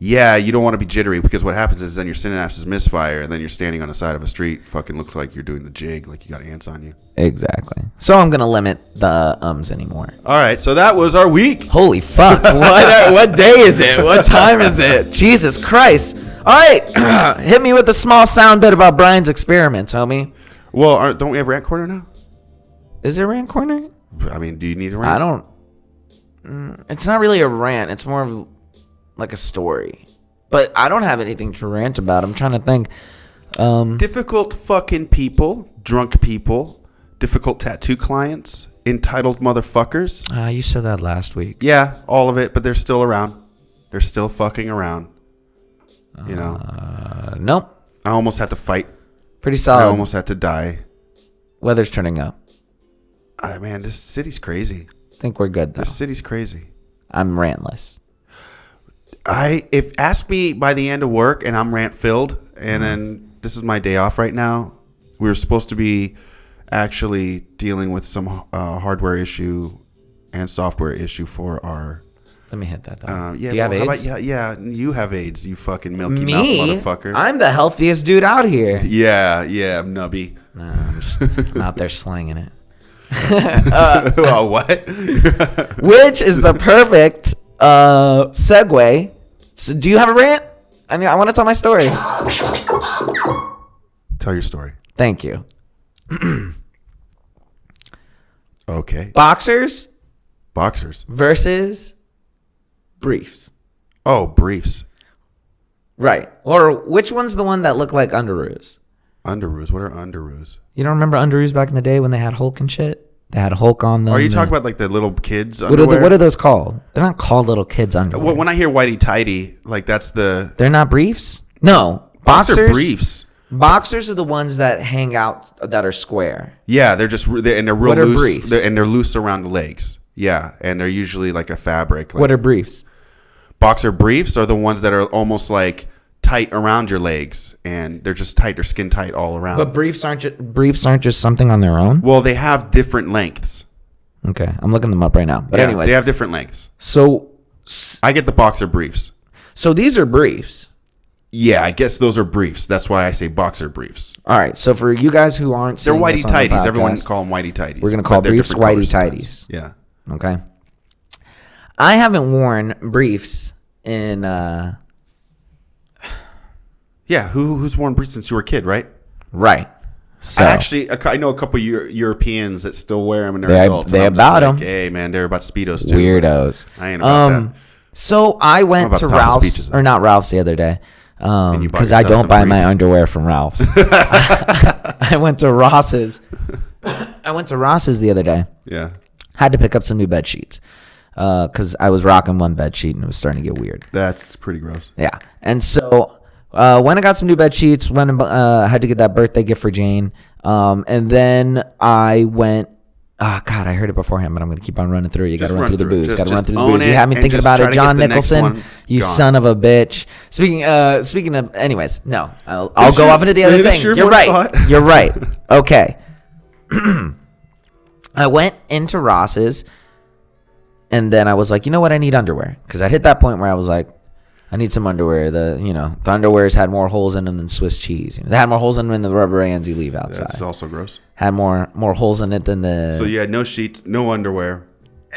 Yeah, you don't want to be jittery because what happens is then your synapses misfire and then you're standing on the side of a street, fucking looks like you're doing the jig, like you got ants on you. Exactly. So I'm gonna limit the anymore. All right, so that was our week. Holy fuck! What day is it? What time is it? Jesus Christ! All right, hit me with a small sound bit about Bryan's experiments, homie. Well, don't we have Rant Corner now? Is there a rant corner? I mean, do you need a rant? I don't. It's not really a rant. It's more of like a story. But I don't have anything to rant about. I'm trying to think. Difficult fucking people, drunk people, difficult tattoo clients, entitled motherfuckers. You said that last week. Yeah, all of it, but they're still around. They're still fucking around. You know, Nope. I almost had to fight. Pretty I solid. almost had to die. Weather's turning up. Man, this city's crazy. I think we're good though. This city's crazy. I'm rantless. If ask me by the end of work and I'm rant filled, and then this is my day off right now. We were supposed to be actually dealing with some hardware issue and software issue for our. Let me hit that though. Yeah, Do you have how AIDS? about, yeah, you have AIDS. You fucking milky Me? mouth motherfucker. I'm the healthiest dude out here. yeah, nubby. Nah, I'm out there slanging it. Oh, what? Which is the perfect segue. So, do you have a rant? I mean, I want to tell my story. Tell your story. Thank you. Okay. Boxers Boxers. versus briefs. Oh, briefs. Right. Or which one's the one that looked like underoos? Underoos. What are underoos? You don't remember underoos back in the day when they had Hulk and shit? They had Hulk on them. Are you talking about like the little kids What underwear? are those called? They're not called little kids underwear. Well, when I hear whitey tighty, like that's the They're not briefs? No. boxer Boxers. briefs. Boxers are the ones that hang out that are square. Yeah, they're real What are loose. briefs? They're loose around the legs. Yeah, and they're usually like a fabric. Like What are briefs? boxer briefs are the ones that are almost like tight around your legs, and they're just tight or skin tight all around. But briefs aren't just something on their own. Well, they have different lengths. Okay, I'm looking them up right now. But Yeah, anyways, they have different lengths. so I get the boxer briefs. these are briefs. Yeah, I guess those are briefs. That's why I say boxer briefs. All right. So for you guys who aren't, They're seeing whitey this on the tighties. Everyone podcast, call them whitey tighties. We're gonna call but they're briefs different colors whitey sometimes. tighties. Yeah. Okay. I haven't worn briefs in. Yeah. Who's worn briefs since you were a kid, right? Right. So I know a couple Europeans that still wear them and they're They- adults. they and I'm just about like, 'em. Hey, man, they're about Speedos too. weirdos. I ain't about that. So I went about to the top of Ralph's speeches, though. or not Ralph's the other day. you bought Because I yourself don't some buy my briefs? underwear from Ralph's. I went to Ross's. The other day. Yeah. Had to pick up some new bed sheets because I was rocking one bed sheet and it was starting to get weird. That's pretty gross. Yeah, and so when I got some new bed sheets, when had to get that birthday gift for Jane, and then I went God, I heard it beforehand, but I'm gonna keep on running through it. You gotta run through the booze. Just You have own me it thinking and about just it. try to John get the next Nicholson, one you gone. son of a bitch. Speaking of, anyways, no, I'll go off into the other finish thing. your You're one right. thought. You're right. Okay. I went into Ross's, and then I was like, you know what? I need underwear, because I hit that point where I was like, I need some underwear. The underwears had more holes in them than Swiss cheese. They had more holes in them than the rubber bands you leave outside. That's also gross. Had more holes in it than the. So you had no sheets, no underwear.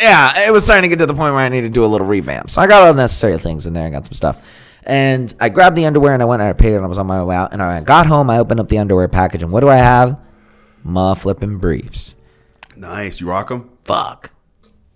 Yeah, it was starting to get to the point where I needed to do a little revamp. So I got all the necessary things in there. I got some stuff. And I grabbed the underwear and I went and I paid it and I was on my way out. And I got home, I opened up the underwear package, and what do I have? Flipping briefs. Nice. You rock them? Fuck.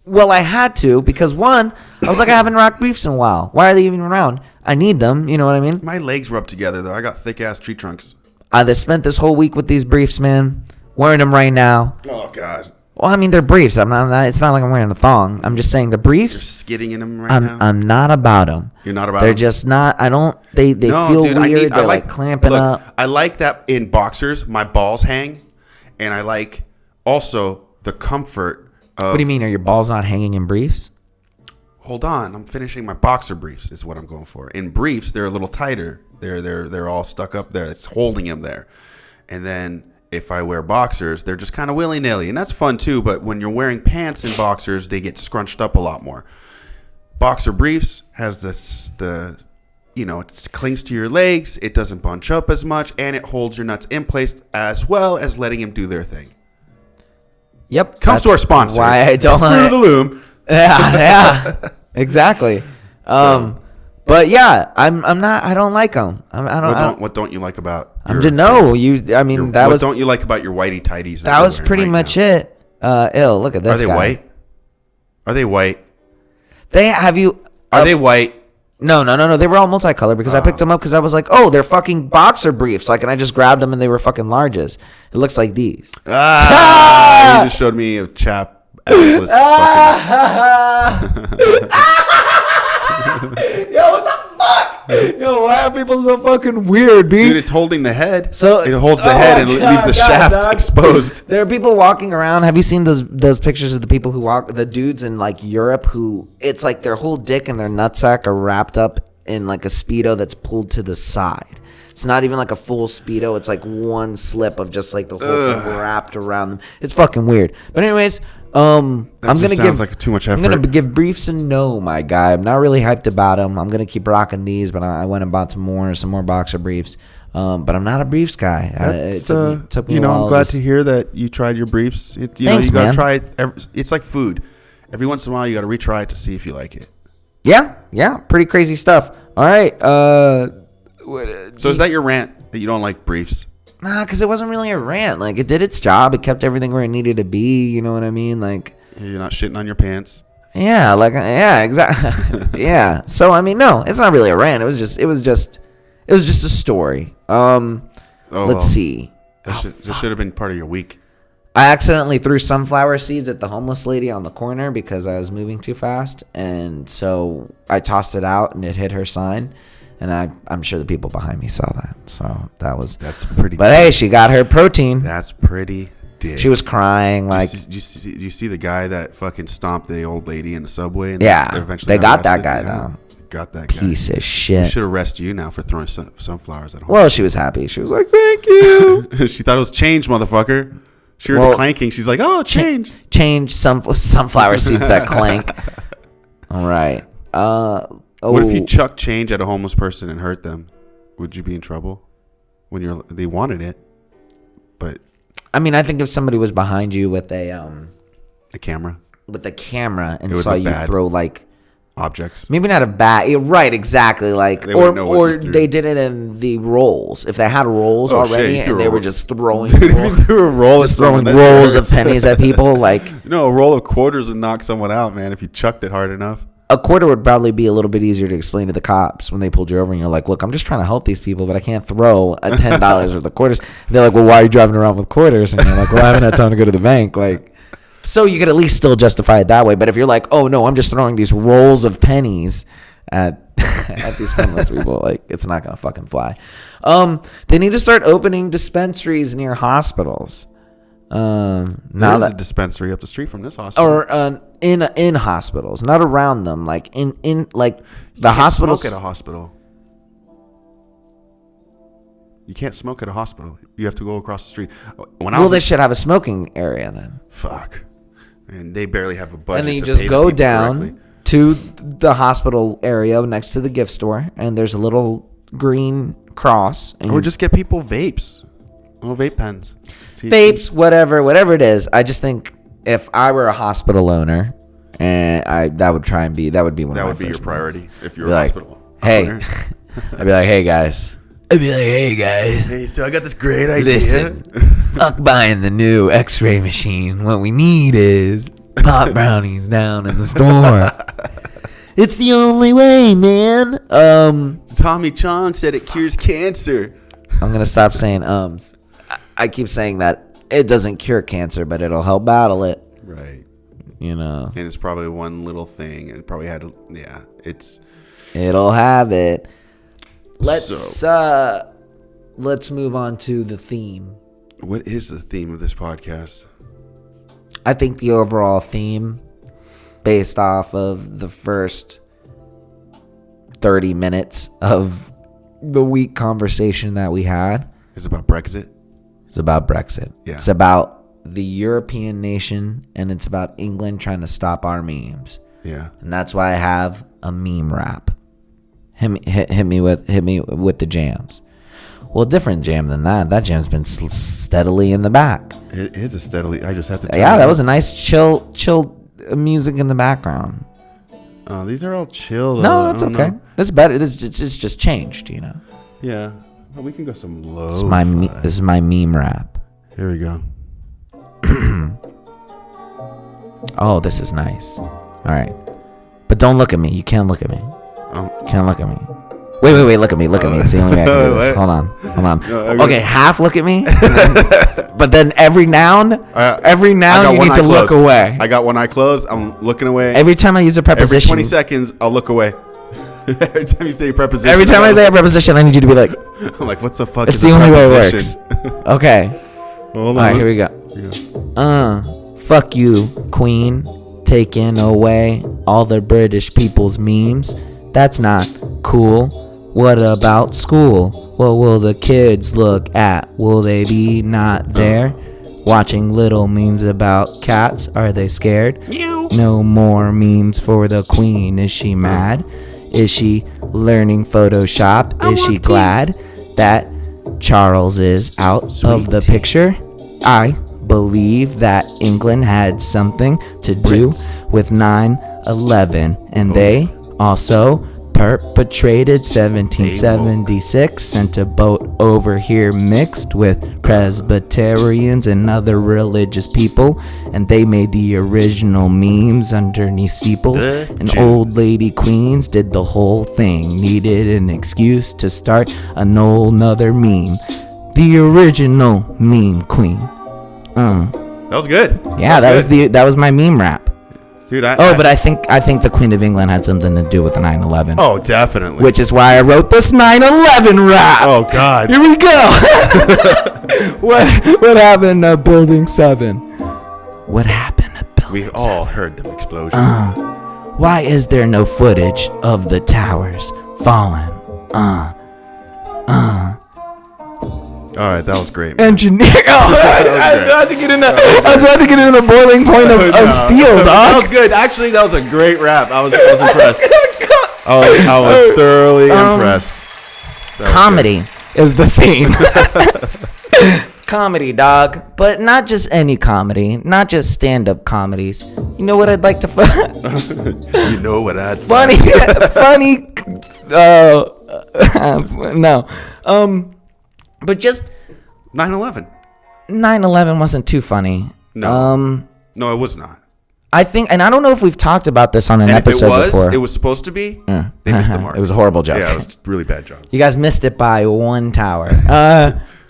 Well, I had to, because one, I was like, I haven't rocked briefs in a while. Why are they even around? I need them. You know what I mean? My legs rub together, though. I got thick-ass tree trunks. I just spent this whole week with these briefs, man. Wearing them right now. Oh, God. Well, I mean, they're briefs. It's not like I'm wearing a thong. I'm just saying the briefs. You're skidding in them right now? I'm not about them. You're not about They're them? just not. I don't. They No, feel dude, weird. They're like clamping up. I like that in boxers, my balls hang. And I like also the comfort of... What do you mean? Are your balls not hanging in briefs? Hold on, I'm finishing my boxer briefs is what I'm going for. In briefs, they're a little tighter. They're all stuck up there. It's holding them there. And then if I wear boxers, they're just kind of willy-nilly. And that's fun too, but when you're wearing pants in boxers, they get scrunched up a lot more. Boxer briefs has it clings to your legs. It doesn't bunch up as much, and it holds your nuts in place as well as letting them do their thing. Yep. Comes to our sponsor. Why I don't Fruit of the Loom. Yeah. Exactly. But yeah, I'm not. I don't like them. What don't you like about? What don't you like about your whitey tighties? That was pretty much it. Look at this. Are they guy. white? Are they white? Are they white? No. They were all multicolored because I picked them up because I was like, oh, they're fucking boxer briefs. Like, and I just grabbed them and they were fucking larges. It looks like these. You just showed me a chap. Assless Yo, what the fuck? Yo, why are people so fucking weird, B? Dude, it's holding the head. So it holds the head and leaves the shaft exposed. There are people walking around. Have you seen those pictures of the people who walk, the dudes in like Europe who it's like their whole dick and their nutsack are wrapped up in like a Speedo that's pulled to the side. It's not even like a full Speedo. It's like one slip of just like the whole thing wrapped around them. It's fucking weird. But anyways, sounds like too much effort. I'm gonna give briefs a no, my guy. I'm not really hyped about them. I'm gonna keep rocking these, but I went and bought some more boxer briefs. But I'm not a briefs guy. It took me a while. I'm glad to hear that you tried your briefs. Thanks, you gotta man. try it. It's like food. Every once in a while, you gotta retry it to see if you like it. Yeah, pretty crazy stuff. All right. So is that your rant that you don't like briefs? Nah, because it wasn't really a rant. Like, it did its job. It kept everything where it needed to be. You know what I mean? Like, you're not shitting on your pants. Yeah, exactly. Yeah. So I mean, no, it's not really a rant. It was just a story. Let's see. This should have been part of your week. I accidentally threw sunflower seeds at the homeless lady on the corner because I was moving too fast, and so I tossed it out and it hit her sign. And I'm sure the people behind me saw that. So that's pretty. But hey, she got her protein. That's pretty dick. She was crying like. Do you see the guy that fucking stomped the old lady in the subway? And yeah, eventually they got that guy though. Got that guy. Piece of shit. They should arrest you now for throwing sunflowers at home. Well, she was happy. She was like, "Thank you." She thought it was change, motherfucker. She heard the clanking. She's like, "Oh, change." Change sunflower seeds that clank. All right. What if you chuck change at a homeless person and hurt them? Would you be in trouble? They wanted it, but I mean, I think if somebody was behind you with a camera, and saw you throw like objects, maybe not a bat. You're right, exactly. Like or they did it in the rolls. If they had rolls already and they were just throwing rolls of pennies at people, like no, a roll of quarters would knock someone out, man. If you chucked it hard enough. A quarter would probably be a little bit easier to explain to the cops when they pulled you over and you're like, look, I'm just trying to help these people, but I can't throw a $10 worth of quarters. And they're like, well, why are you driving around with quarters? And you're like, well, I haven't had time to go to the bank. Like, so you could at least still justify it that way. But if you're like, oh, no, I'm just throwing these rolls of pennies at these homeless people, like, it's not going to fucking fly. They need to start opening dispensaries near hospitals. There's a dispensary up the street from this hospital. Or in hospitals, not around them, like in like the hospitals. Smoke at a hospital. You can't smoke at a hospital. You have to go across the street. They should have a smoking area then. Fuck. And they barely have a budget. And then you to just pay go the people down directly. to the hospital area next to the gift store, and there's a little green cross. And Or just get people vapes. Little vape pens. vapes, whatever it is. I just think if I were a hospital owner, and that would be one of my That would be first your priority if you're Be a like, hospital hey, owner. I'd be like, hey guys. Hey, so I got this great idea. Listen, fuck buying the new X-ray machine. What we need is pop brownies down in the store. It's the only way, man. Tommy Chong said it cures cancer. I'm gonna stop saying ums. I keep saying that it doesn't cure cancer, but it'll help battle it. Right. You know. And it's probably one little thing. And it probably had, It'll have it. Let's move on to the theme. What is the theme of this podcast? I think the overall theme, based off of the first 30 minutes of the week conversation that we had, It's about Brexit. It's about Brexit. Yeah. It's about the European nation, and it's about England trying to stop our memes. Yeah. And that's why I have a meme rap. Hit me with the jams. Well, different jam than that. That jam's been steadily in the back. It is a steadily. I just have to. Yeah, that was a nice chill music in the background. Oh, these are all chill. No, that's okay. That's better. It's just changed, you know. Yeah, well, we can go some low. This is my meme rap. Here we go. Oh, this is nice. All right, but don't look at me. You can't look at me. Can't look at me. Wait. Look at me. It's the only way I can do this. Hold on. No, okay, half look at me. But then every noun you need to look away. I got one eye closed. I'm looking away. Every time I use a preposition. Every 20 seconds, I'll look away. Every time you say a preposition. Every time I say a preposition, I need you to be like. I'm like, what the fuck it's is the a only way it preposition? works. Okay. Hold on. All right, here we go. Fuck you, Queen. Taking away all the British people's memes. That's not cool. What about school? What will the kids look at? Will they be not there? Watching little memes about cats. Are they scared? No more memes for the Queen. Is she mad? Is she learning Photoshop? Is she glad that Charles is out of the picture? I believe that England had something to do with 9/11, and they also perpetrated 1776, sent a boat over here mixed with Presbyterians and other religious people, and they made the original memes underneath steeples. And old lady queens did the whole thing, needed an excuse to start another meme. The original meme queen. That was good. Yeah, that was my meme rap. Dude, but I think the Queen of England had something to do with the 9/11. Oh, definitely. Which is why I wrote this 9/11 rap. Oh God. Here we go. What happened to Building 7? What happened to Building 7? We all heard the explosion. Why is there no footage of the towers falling? All right, that was great. Engineer. I was about to get into the boiling point of steel, dog. That was good. Actually, that was a great rap. I was impressed. I was thoroughly impressed. Comedy is the theme. Comedy, dog, but not just any comedy, not just stand-up comedies. You know what I'd like to You know what I'd funny. No. But just 9/11. 9/11 wasn't too funny. No. No, it was not. I think, and I don't know if we've talked about this on an episode before. It was supposed to be. They missed the mark. It was a horrible joke. Yeah, it was a really bad job. You guys missed it by one tower.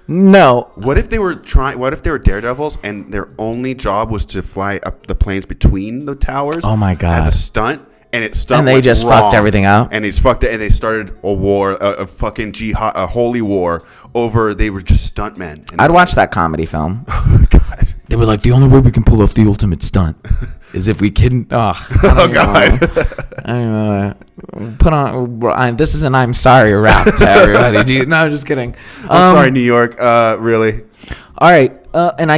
No. What if they were daredevils and their only job was to fly up the planes between the towers? Oh my God. As a stunt. And it stunt and they went just wrong, fucked everything out. And they fucked it, and they started a war, a fucking jihad, a holy war over. They were just stuntmen. I'd watch that comedy film. Oh God. They were like, the only way we can pull off the ultimate stunt is if we can. Oh God! I don't know. Put on. This is an "I'm sorry" rap to everybody. Dude. No, I'm just kidding. I'm sorry, New York. Really. All right. And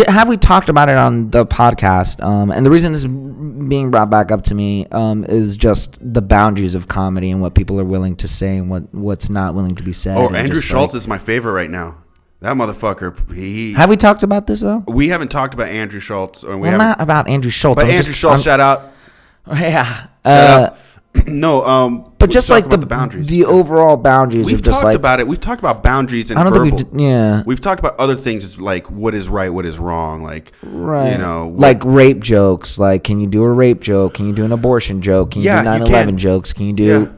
have we talked about it on the podcast? And the reason this is being brought back up to me is just the boundaries of comedy and what people are willing to say and what's not willing to be said. Oh, Andrew Schultz is my favorite right now. That motherfucker. Have we talked about this though? We haven't talked about Andrew Schultz. Or not about Andrew Schultz. But Andrew Schultz, shout out. Yeah. No, but just like the boundaries, the overall boundaries. We've talked about it. We've talked about boundaries and verbal. We've talked about other things like what is right, what is wrong, like right. Like rape jokes. Like, can you do a rape joke? Can you do an abortion joke? Can you do 9/11 jokes? Can you do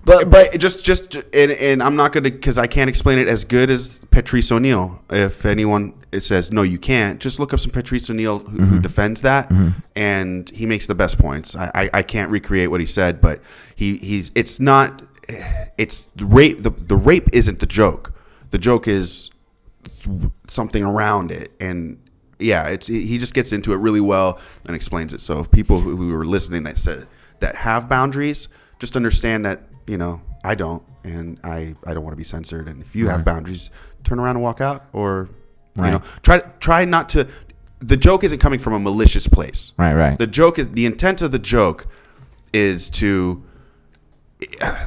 But just and I'm not gonna because I can't explain it as good as Patrice O'Neill. If anyone says no, you can't. Just look up some Patrice O'Neill who defends that, and he makes the best points. I can't recreate what he said, but it's rape. The rape isn't the joke. The joke is something around it, and he just gets into it really well and explains it. So people who are listening that have boundaries, just understand that I don't, and I don't want to be censored. And if you have boundaries, turn around and walk out, or try not to. The joke isn't coming from a malicious place. Right. The intent of the joke is to.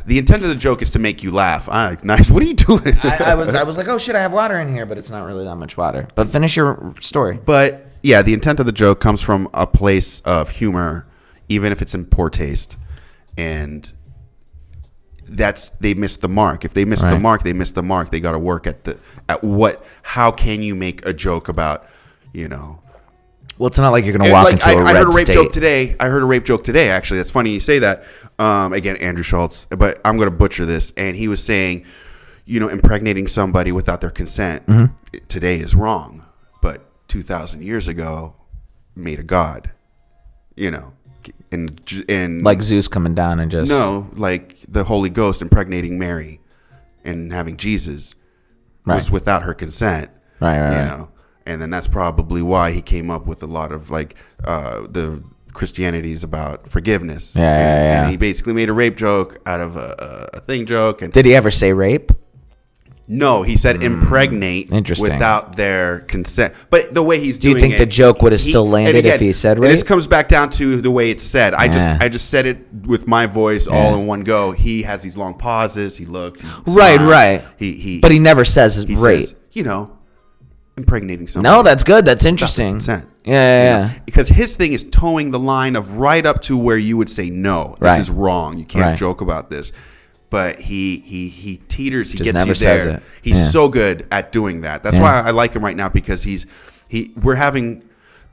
The intent of the joke is to make you laugh. Nice. What are you doing? I was like, oh shit, I have water in here, but it's not really that much water. But finish your story. But yeah, the intent of the joke comes from a place of humor, even if it's in poor taste, and they missed the mark. If they missed the mark, they missed the mark. They got to work how can you make a joke about, Well, it's not like you're going to walk into a red I heard a rape state. joke today. Actually. That's funny you say that. Again, Andrew Schultz, but I'm going to butcher this. And he was saying, impregnating somebody without their consent today is wrong. But 2,000 years ago made a god, and like Zeus coming down and just. No, like the Holy Ghost impregnating Mary and having Jesus was without her consent. Right. And then that's probably why he came up with a lot of the Christianities about forgiveness. And he basically made a rape joke out of a thing joke. And did he ever say rape? No, he said impregnate without their consent. But the way he's doing it. Do you think the joke would have still landed if he said rape? This comes back down to the way it's said. I just said it with my voice all in one go. He has these long pauses. He looks. He smiles. Right. But he never says rape. Says, impregnating someone. No, that's good. That's interesting. Yeah. Because his thing is towing the line of right up to where you would say, no, this is wrong. You can't joke about this. But he teeters. He just gets you there. He's so good at doing that. That's why I like him right now, because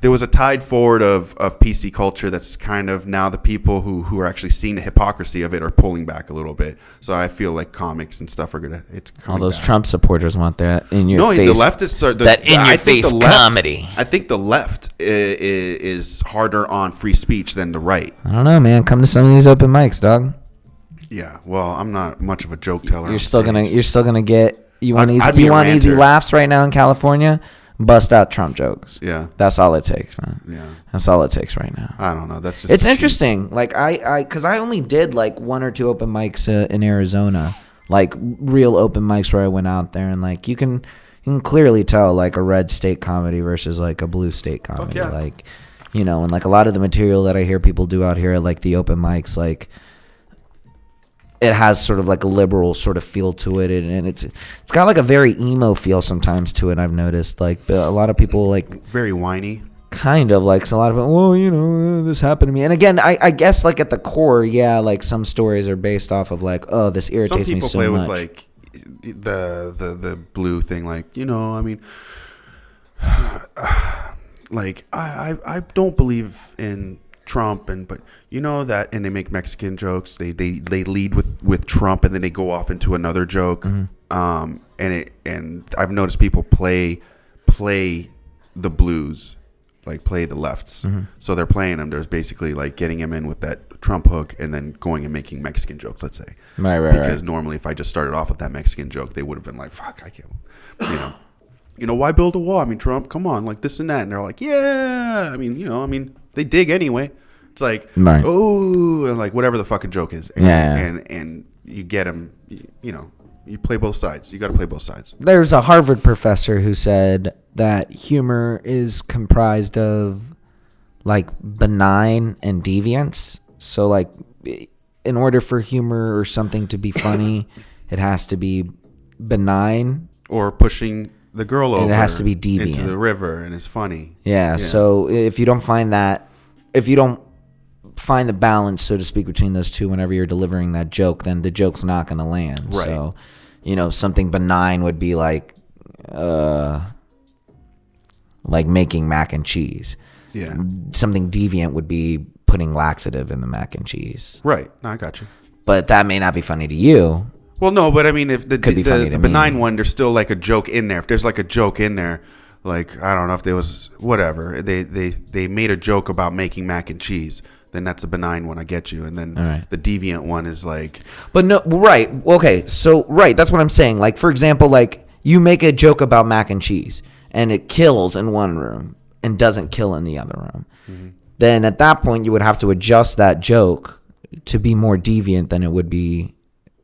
there was a tide forward of PC culture that's kind of now the people who are actually seeing the hypocrisy of it are pulling back a little bit. So I feel like comics and stuff it's coming all those back. Trump supporters want that in your face. No, the leftists are that in your face comedy. I think the left is harder on free speech than the right. I don't know, man. Come to some of these open mics, dog. Yeah, well, I'm not much of a joke teller. You're still gonna get. You want easy laughs right now in California? Bust out Trump jokes. Yeah, that's all it takes, man. Yeah, that's all it takes right now. I don't know. That's just it's interesting. Like because I only did like 1 or 2 open mics in Arizona, like real open mics where I went out there, and like you can clearly tell like a red state comedy versus like a blue state comedy. Yeah. Like, and like a lot of the material that I hear people do out here at like the open mics, like. It has sort of like a liberal sort of feel to it, and it's got like a very emo feel sometimes to it. I've noticed like a lot of people like very whiny, kind of like a lot of it. Well, this happened to me, and again, I guess like at the core, like some stories are based off of like, oh, this irritates me so much. Some people play with like the blue thing, like I mean, like I don't believe in Trump but that, and they make Mexican jokes. They lead with Trump, and then they go off into another joke. And I've noticed people play the blues, like play the lefts. So they're playing them. There's basically like getting him in with that Trump hook, and then going and making Mexican jokes. Let's say, because normally if I just started off with that Mexican joke, they would have been like, "Fuck, I can't," why build a wall? I mean, Trump, come on, like this and that. And they're like, yeah. I mean, they dig anyway. It's like, right. Oh, and like whatever the fucking joke is. And you get them, you play both sides. You got to play both sides. There's a Harvard professor who said that humor is comprised of like benign and deviance. So like in order for humor or something to be funny, it has to be benign. Or pushing the girl over. And it has to be deviant. Into the river, and it's funny. Yeah. So if you don't find the balance, so to speak, between those two whenever you're delivering that joke, then the joke's not going to land. Right. So, something benign would be like making mac and cheese. Yeah. Something deviant would be putting laxative in the mac and cheese. Right. No, I got you. But that may not be funny to you. Well, no, but I mean, if the benign me. one, there's still like a joke in there. If there's like a joke in there, like, I don't know if there was whatever. They made a joke about making mac and cheese. Then that's a benign one. I get you. And then the deviant one is like. But no, right. Okay. So, right. That's what I'm saying. Like, for example, like you make a joke about mac and cheese and it kills in one room and doesn't kill in the other room. Mm-hmm. Then at that point, you would have to adjust that joke to be more deviant than it would be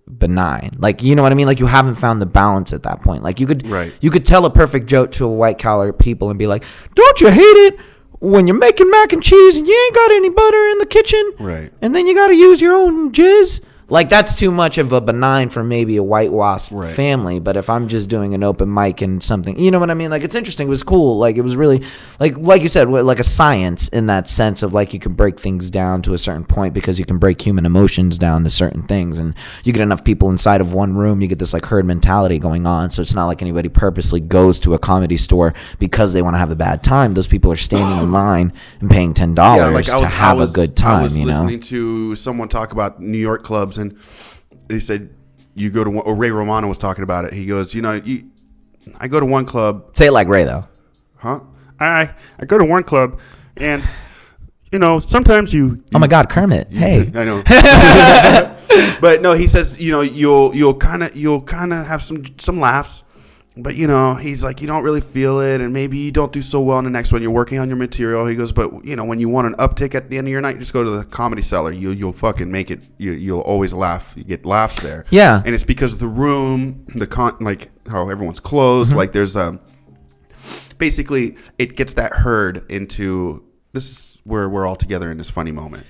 benign. Like, you know what I mean? Like you haven't found the balance at that point. Like you could tell a perfect joke to a white collar people and be like, don't you hate it when you're making mac and cheese and you ain't got any butter in the kitchen? Right. And then you got to use your own jizz? Like that's too much of a benign for maybe a white wasp family. But if I'm just doing an open mic and something, you know what I mean? Like it's interesting. It was cool. Like it was really like you said, like a science in that sense of like you can break things down to a certain point because you can break human emotions down to certain things. And you get enough people inside of one room, you get this like herd mentality going on. So it's not like anybody purposely goes to a comedy store because they want to have a bad time. Those people are standing in line and paying $10 to have a good time. I was listening to someone talk about New York clubs. And they said, you go to one, or Ray Romano was talking about it. He goes, I go to one club. Say it like Ray, though. Huh? I go to one club, and, sometimes you oh, my God, Kermit. Hey. I know. But, no, he says, you'll kind of have some laughs. But, he's like, you don't really feel it, and maybe you don't do so well in the next one. You're working on your material. He goes, but, when you want an uptick at the end of your night, just go to the Comedy Cellar. You'll fucking make it. You'll always laugh. You get laughs there. Yeah. And it's because of the room, like how everyone's closed. Mm-hmm. Like there's basically it gets that herd into this is where we're all together in this funny moment.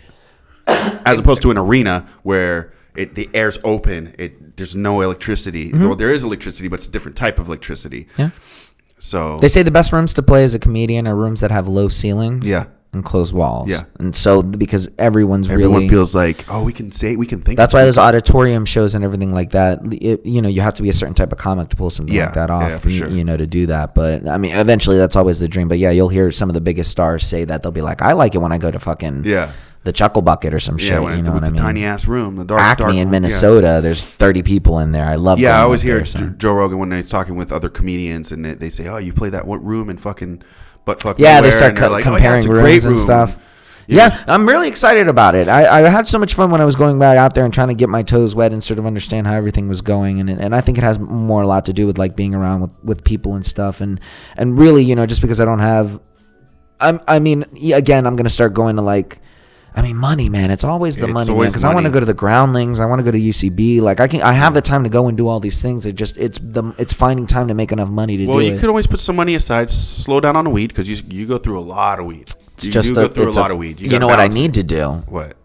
As opposed to an arena where the air's open. There's no electricity. Mm-hmm. Well, there is electricity, but it's a different type of electricity. Yeah. So they say the best rooms to play as a comedian are rooms that have low ceilings. Yeah. And closed walls. Yeah. And so because everyone feels like, oh, we can think. That's why there's auditorium shows and everything like that. You have to be a certain type of comic to pull something like that off. Yeah, for sure. To do that. But I mean, eventually that's always the dream. But yeah, you'll hear some of the biggest stars say that. They'll be like, I like it when I go to fucking the Chuckle Bucket or some shit. You know what I mean? The tiny ass room, the dark Acme in Minnesota. There's 30 people in there. I love. Yeah, I always hear Joe Rogan when he's talking with other comedians, and they say, "Oh, you play that one room and fucking butt fuck." Yeah, they start comparing rooms and stuff. Yeah, I'm really excited about it. I had so much fun when I was going back out there and trying to get my toes wet and sort of understand how everything was going. And I think it has a lot to do with like being around with people and stuff. And really, just because I don't have, again, I'm going to start going to money, man. It's always the money, man. Because I want to go to the Groundlings. I want to go to UCB. Like I have the time to go and do all these things. It's finding time to make enough money to do it. Well, you could always put some money aside, slow down on the weed because you go through a lot of weed. You go through a lot of weed. You know what I need to do? What?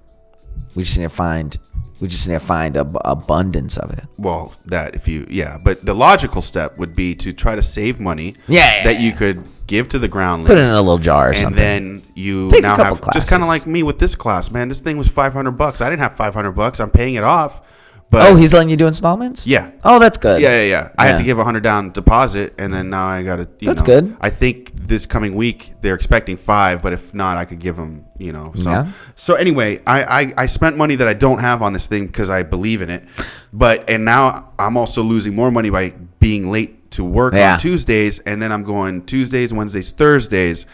We just need to find abundance of it. Well, but the logical step would be to try to save money that you could give to the Groundlings. Put it in a little jar or something. And then you take now a couple have classes. Just kind of like me with this class, man. This thing was $500. I didn't have $500. I'm paying it off. But he's letting you do installments? Yeah. Oh, that's good. Yeah. I had to give $100 down deposit, and then now I got to. That's good. I think this coming week they're expecting $5, but if not, I could give them. So anyway, I spent money that I don't have on this thing because I believe in it, and now I'm also losing more money by being late to work on Tuesdays, and then I'm going Tuesdays, Wednesdays, Thursdays.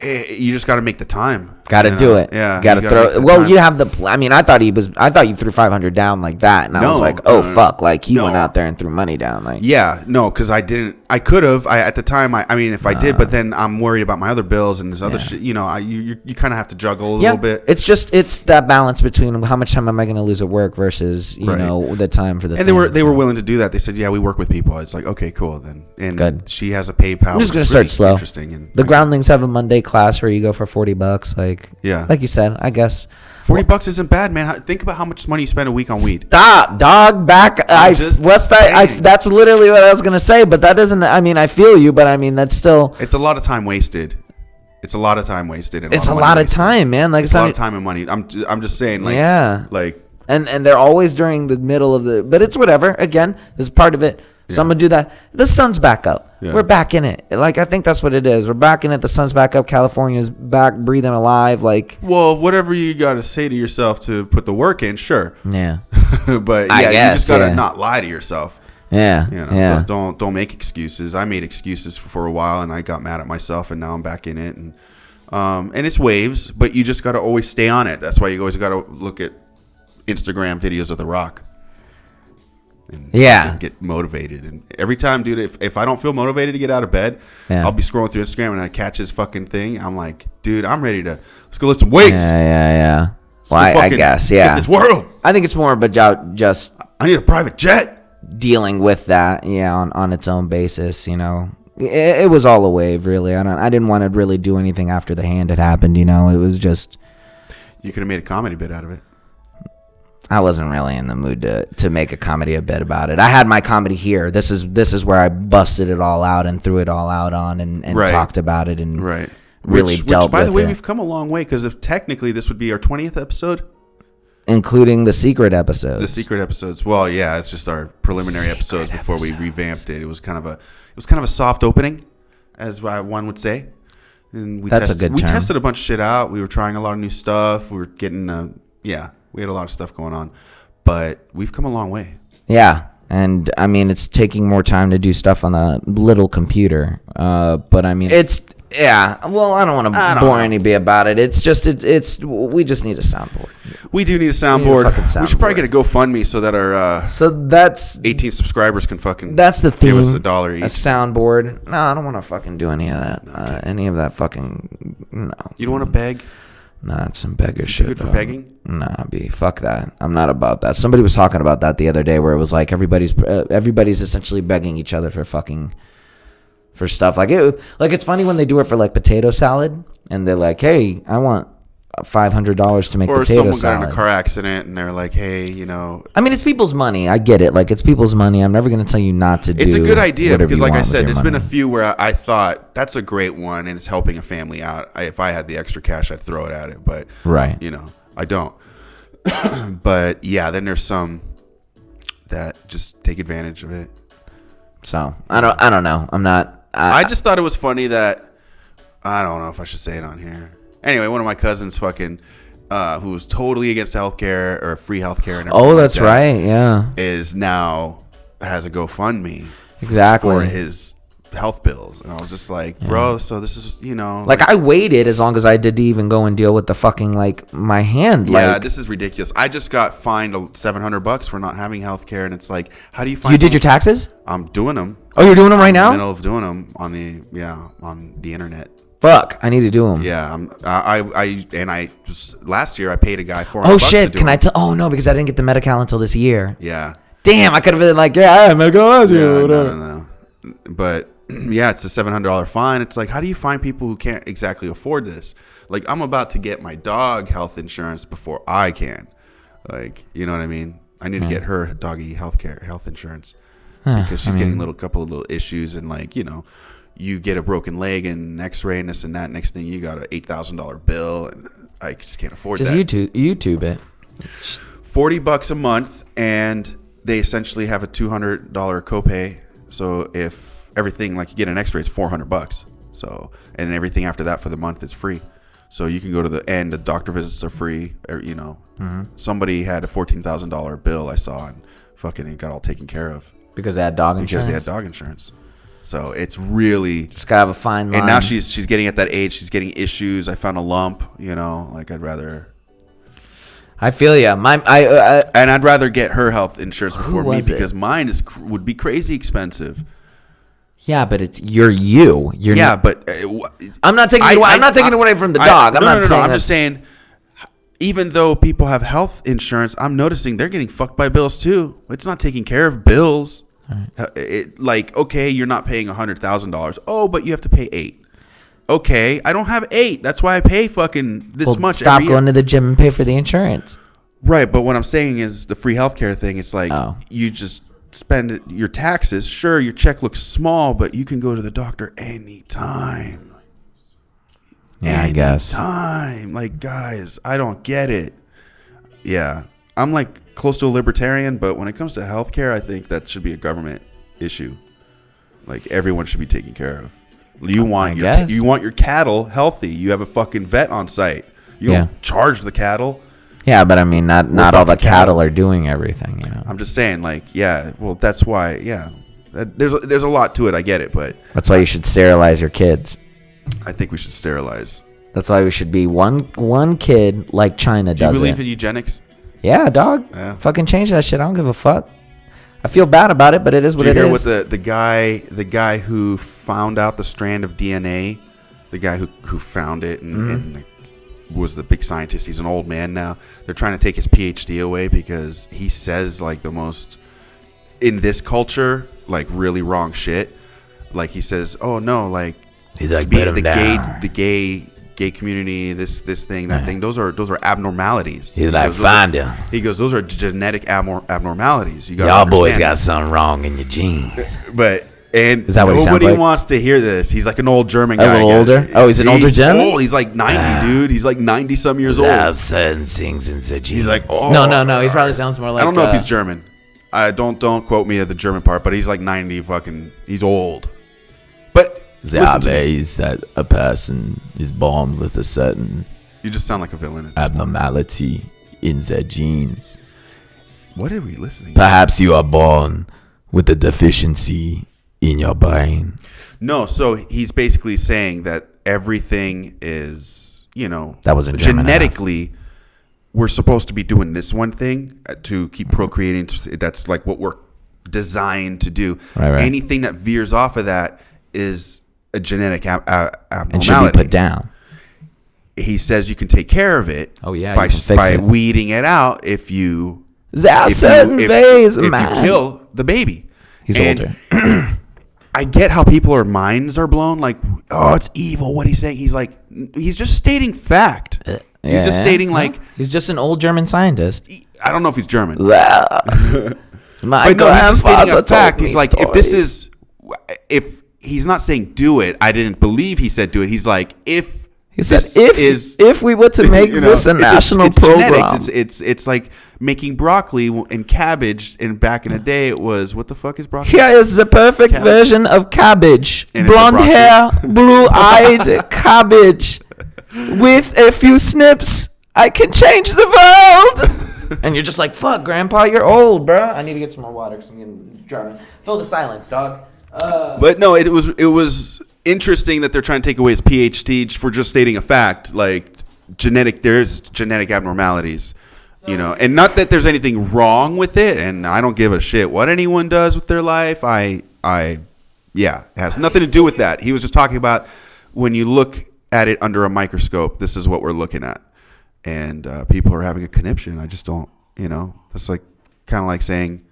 You just got to make the time. Got to do it. Yeah. Got to throw. Well, you have the. I mean, I thought you threw 500 down like that, and I was like, oh fuck, like he went out there and threw money down, like. Yeah, no, because I didn't. I could have. At the time, I mean, if I did, but then I'm worried about my other bills and this other shit. You know, you kind of have to juggle a little bit. It's that balance between how much time am I going to lose at work versus you know the time for the. And they were willing to do that. They said, yeah, we work with people. It's like, okay, cool then. And good. She has a PayPal. I'm just gonna start slow. Interesting. And the groundlings have a Monday class where you go for $40. Like like you said, I guess $40 isn't bad, man. Think about how much money you spend a week on weed. Stop, dog. Back. That's literally what I was gonna say, but that doesn't. I mean, I feel you, but I mean, that's still. It's a lot of time wasted. It's a lot of time wasted. It's a lot of time, man. Like it's a lot of time and money. I'm just saying, like, like. And they're always during the middle of the. But it's whatever. Again, this is part of it. So I'm gonna do that. The sun's back up. Yeah. We're back in it. Like I think that's what it is. We're back in it. The sun's back up. California's back, breathing alive. Like whatever you gotta say to yourself to put the work in, sure. Yeah. But yeah, you just gotta not lie to yourself. Yeah. You know, don't make excuses. I made excuses for a while, and I got mad at myself, and now I'm back in it. And it's waves, but you just gotta always stay on it. That's why you always gotta look at Instagram videos of The Rock. And get motivated. And every time, dude, if I don't feel motivated to get out of bed, I'll be scrolling through Instagram and I catch his fucking thing. I'm like, dude, I'm ready to let's go lift some weights. Yeah. Well, I guess, get this world. I think it's more about just I need a private jet. Dealing with that, on its own basis, you know. It was all a wave, really. I didn't want to really do anything after the hand had happened, you know. It was just. You could have made a comedy bit out of it. I wasn't really in the mood to make a comedy a bit about it. I had my comedy here. This is where I busted it all out and threw it all out on and talked about it and really dealt with it. By the way, we've come a long way because technically this would be our 20th episode. Including the secret episodes. The secret episodes. Well, yeah, it's just our preliminary episodes before we revamped it. It was kind of a soft opening, as one would say. And we tested a bunch of shit out. We were trying a lot of new stuff. We were getting we had a lot of stuff going on, but we've come a long way. Yeah, and I mean, it's taking more time to do stuff on the little computer. But I mean, well, I don't want to bore anybody about it. It's just we just need a soundboard. We do need a soundboard. We should probably get a GoFundMe so that our that's 18 subscribers can fucking that's the theme. Give us $1 each. A soundboard. No, I don't want to fucking do any of that. Okay. Any of that fucking no. You don't want to beg? Nah, it's some beggar shit. Good for begging? Nah, fuck that. I'm not about that. Somebody was talking about that the other day, where it was like everybody's essentially begging each other for stuff. Like it's funny when they do it for like potato salad, and they're like, "Hey, I want $500 to make potato salad." Or someone got in a car accident, and they're like, "Hey, you know." I mean, it's people's money. I get it. Like, it's people's money. I'm never going to tell you not to do. It's a good idea because, like I said, there's been a few where I thought that's a great one, and it's helping a family out. If I had the extra cash, I'd throw it at it, but you know, I don't. But yeah, then there's some that just take advantage of it. So I don't know. I'm not. I just thought it was funny that I don't know if I should say it on here. Anyway, one of my cousins who was totally against healthcare or free healthcare and everything. Oh, that's right. Yeah. Is now has a GoFundMe. Exactly. For his health bills. And I was just like, bro, so this is, you know. Like I waited as long as I did to even go and deal with the fucking, like, my hand. Yeah, this is ridiculous. I just got fined $700 for not having healthcare. And it's like, how do you find You did your taxes? I'm doing them. Oh, you're doing them right now? I'm in the middle of doing them on the internet. Fuck, I need to do them. Yeah, I just last year I paid a guy $400. Oh shit, can I tell? Oh no, because I didn't get the Medi-Cal until this year. Yeah. Damn, I could have been like, I had Medi-Cal last year. No. But yeah, it's a $700 fine. It's like, how do you find people who can't exactly afford this? Like, I'm about to get my dog health insurance before I can. Like, you know what I mean? I need to get her doggy health insurance because she's getting a couple of little issues, and like, you know. You get a broken leg and X-ray and this and that. Next thing you got an $8,000 bill, and I just can't afford that. Just YouTube it. $40 a month, and they essentially have a $200 copay. So if everything, like you get an X-ray, it's $400. So and everything after that for the month is free. So you can go to the end. The doctor visits are free. Or, you know, somebody had a $14,000 bill I saw, and fucking it got all taken care of because they had dog insurance. Because they had dog insurance. So it's really just gotta have a fine line. And now she's getting at that age. She's getting issues. I found a lump. Like I'd rather. I feel ya. And I'd rather get her health insurance before me because mine would be crazy expensive. Yeah, but you're you. But I'm not taking it away from the dog. I'm just saying. Even though people have health insurance, I'm noticing they're getting fucked by bills too. It's not taking care of bills. Right. Okay, you're not paying $100,000. Oh, but you have to pay $8,000. Okay, I don't have $8,000. That's why I pay fucking this much. Stop going to the gym and pay for the insurance. Right, but what I'm saying is the free healthcare thing. It's like you just spend your taxes. Sure, your check looks small, but you can go to the doctor anytime. Yeah, I guess. Time, guys, I don't get it. Yeah, I'm close to a libertarian, but when it comes to healthcare, I think that should be a government issue. Everyone should be taken care of. You want your cattle healthy. You have a fucking vet on site. You don't charge the cattle. Yeah, but I mean, not all the cattle are doing everything. I'm just saying, well, that's why. Yeah, there's a lot to it. I get it, but that's why you should sterilize your kids. I think we should sterilize. That's why we should be one kid like China does. Do you believe in eugenics? Yeah, dog. Yeah. Fucking change that shit. I don't give a fuck. I feel bad about it, but it is what it is. Did you hear what the guy who found out the strand of DNA, the guy who found it and was the big scientist? He's an old man now. They're trying to take his PhD away because he says the most in this culture really wrong shit. He says, "Oh no, he's the gay community, this thing, that thing. Those are abnormalities." He's find him. He goes, "Those are genetic abnormalities. Y'all boys got something wrong in your genes." But is that what nobody wants to hear this. He's like an old German guy. A little older? Oh, he's an older German? Old. He's 90, dude. He's 90 some years old. Certain things in the genes. He's no. He probably sounds more like. I don't know if he's German. Don't quote me at the German part, but he's 90 fucking. He's old. But is that a person is born with a certain. You just sound like a villain. Abnormality in their genes. What are we listening? Perhaps you are born with a deficiency in your brain. No, so he's basically saying that everything is, that was in genetically. We're supposed to be doing this one thing to keep procreating. That's what we're designed to do. Right. Anything that veers off of that is a genetic abnormality and should be put down. He says you can take care of it. Oh yeah, by weeding it out if you. If you kill the baby. He's older. I get how our minds are blown. It's evil. What he's saying. He's just stating fact. He's just stating he's just an old German scientist. I don't know if he's German. My grandfather fact. He's if he's not saying do it. I didn't believe he said do it. He's if. He said, if we were to make this a national program. Genetics. It's like making broccoli and cabbage. And back in the day, it was, what the fuck is broccoli? Here is the perfect version of cabbage. And blonde hair, blue-eyed cabbage. With a few snips, I can change the world. And you're just like, fuck, Grandpa, you're old, bro. I need to get some more water because I'm getting dry. Fill the silence, dog. But no, it was interesting that they're trying to take away his PhD for just stating a fact. There's genetic abnormalities, and not that there's anything wrong with it. And I don't give a shit what anyone does with their life. It has nothing to do with that. He was just talking about when you look at it under a microscope, this is what we're looking at. And people are having a conniption. I just don't, it's kind of like saying,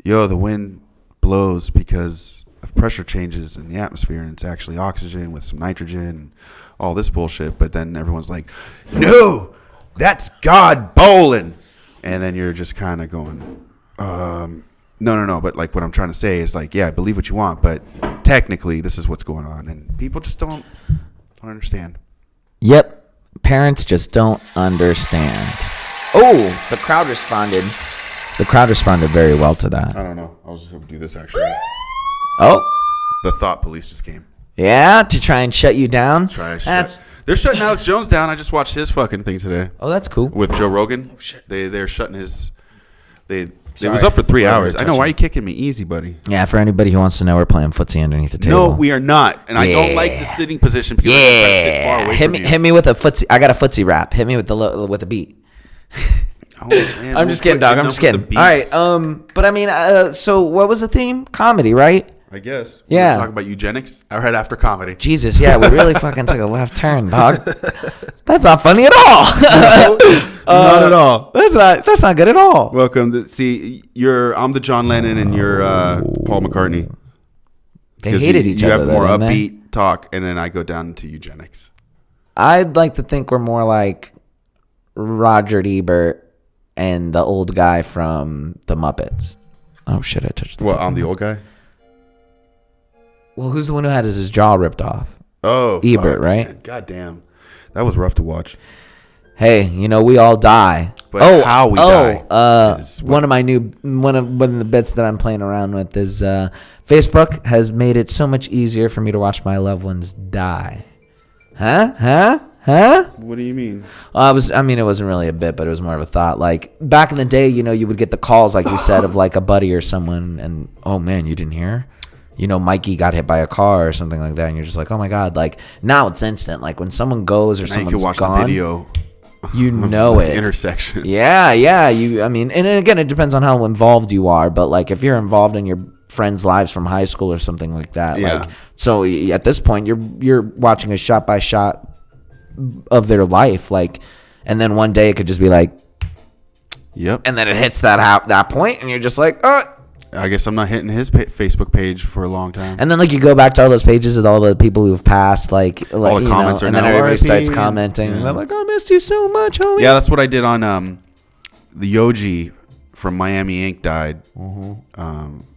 yo, the wind blows because of pressure changes in the atmosphere, and it's actually oxygen with some nitrogen and all this bullshit. But then everyone's like, no, that's God bowling. And then you're just kind of going, no. But what I'm trying to say is yeah, believe what you want, but technically this is what's going on. And people just don't understand. Yep. Parents just don't understand. Oh, the crowd responded. The crowd responded very well to that. I don't know. I was going to do this actually. Oh. The thought police just came. Yeah, to try and shut you down? They're shutting Alex Jones down. I just watched his fucking thing today. Oh, that's cool. With Joe Rogan. Oh, shit. They're shutting his... They It was up for 3 hours. I know. Why are you kicking me? Easy, buddy. Yeah, for anybody who wants to know, we're playing footsie underneath the table. No, we are not. And I don't like the sitting position because I try to sit far away from you. Hit me with a footsie. I got a footsie rap. Hit me with the beat. Oh, man, I'm just kidding, dog. I'm just kidding. All right. But I mean, so what was the theme? Comedy, right? I guess. Yeah. We're talking about eugenics. I read after comedy. Jesus, yeah, we really fucking took a left turn, dog. That's not funny at all. Not at all. That's not good at all. Welcome. I'm the John Lennon and you're Paul McCartney. They hated each other. other. You have more upbeat talk, and then I go down to eugenics. I'd like to think we're more like Roger Ebert and the old guy from the Muppets. Oh shit! I touched the. Well, I'm the old guy. Well, who's the one who had his jaw ripped off? Oh, Ebert, right? Man. God damn, that was rough to watch. Hey, we all die. But how we die? One of the bits that I'm playing around with is Facebook has made it so much easier for me to watch my loved ones die. Huh? What do you mean? It wasn't really a bit, but it was more of a thought. Like back in the day, you would get the calls, like you said, of like a buddy or someone, and oh man, you didn't hear? Mikey got hit by a car or something like that, and you're just like, oh my god. Like now it's instant. Like when someone goes or now someone's you can watch gone, the video. You know it. Intersection. Yeah. And again, it depends on how involved you are, but like if you're involved in your friends' lives from high school or something like that, like so at this point you're watching a shot by shot of their life, like, and then one day it could just be like, yep, and then it hits that point, and you're just like, oh. I guess I'm not hitting his Facebook page for a long time. And then like you go back to all those pages of all the people who've passed, like all the comments are and now, then everybody RIP. starts commenting. And I'm like, I missed you so much, homie. Yeah, that's what I did on the Yogi from Miami Ink died,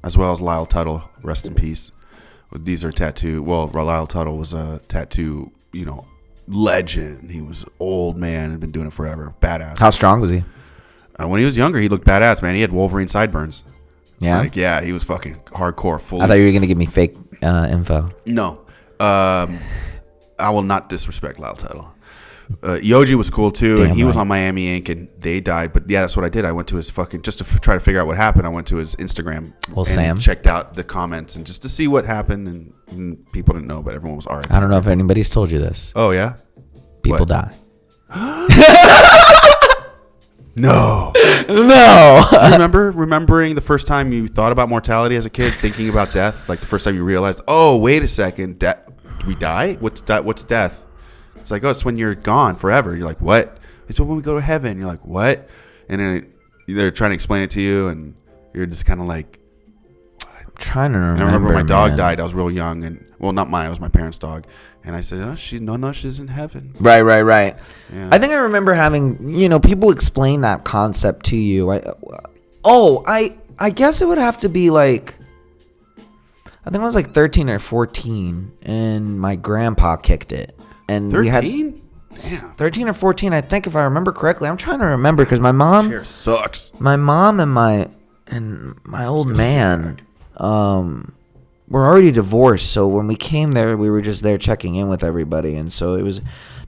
as well as Lyle Tuttle, rest in peace. These are tattoo. Well, Lyle Tuttle was a tattoo, legend. He was an old man and been doing it forever. Badass. How strong was he? When he was younger, he looked badass, man. He had Wolverine sideburns. Yeah? He was fucking hardcore. Fully. I thought you were going to give me fake info. No. I will not disrespect Lyle Tuttle. Yoji was cool too, Damn and he was right. on Miami Ink, and they died. But yeah, that's what I did. I went to his fucking, just to try to figure out what happened. I went to his Instagram and Sam checked out the comments and just to see what happened. And people didn't know, but everyone was alright. I don't know if anybody's told you this. Oh yeah, People what? die. No. Remembering the first time you thought about mortality as a kid, thinking about death, like the first time you realized, oh wait a second, we die? What's death? It's like, oh, it's when you're gone forever. You're like, what? It's when we go to heaven. You're like, what? And then they're trying to explain it to you, and you're just kind of like, I'm trying to remember. And I remember my dog died. I was real young, and well, not mine. It was my parents' dog. And I said, she's in heaven. Right. Yeah. I think I remember having, people explain that concept to you. I guess it would have to be like, I think I was like 13 or 14, and my grandpa kicked it. And 13? we had 13 or 14, I think, if I remember correctly. I'm trying to remember because my mom Chair sucks. My mom and my old man were already divorced, so when we came there, we were just there checking in with everybody, and so it was.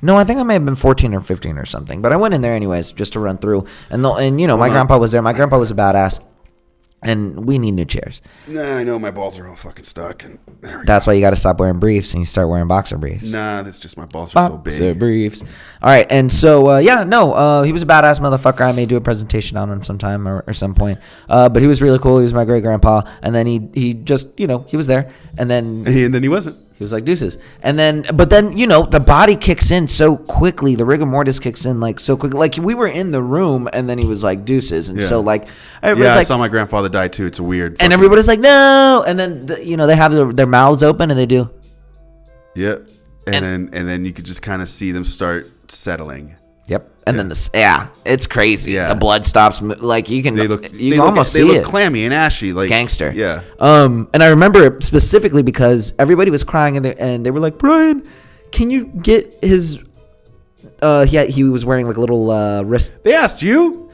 No, I think I may have been 14 or 15 or something, but I went in there anyways just to run through, and my grandpa was there. My grandpa was a badass, and we need new chairs. Nah, I know my balls are all fucking stuck, and that's why you got to stop wearing briefs and you start wearing boxer briefs. Nah, that's just my balls are so big. Boxer briefs. All right, and so he was a badass motherfucker. I may do a presentation on him sometime or some point. But he was really cool. He was my great grandpa, and then he just he was there, and then he wasn't. He was like deuces, but then the body kicks in so quickly. The rigor mortis kicks in like so quick. Like we were in the room, and then he was like deuces, and so like I saw my grandfather die too. It's weird. And everybody's like no, and then they have their mouths open and they do. Yep, and then you could just kind of see them start settling. Yep, and then it's crazy. Yeah. The blood stops. Like you can almost see it. They look clammy and ashy, like it's gangster. Yeah. And I remember it specifically because everybody was crying and they were like, Bryan, can you get his? He was wearing like a little wrist. They asked you,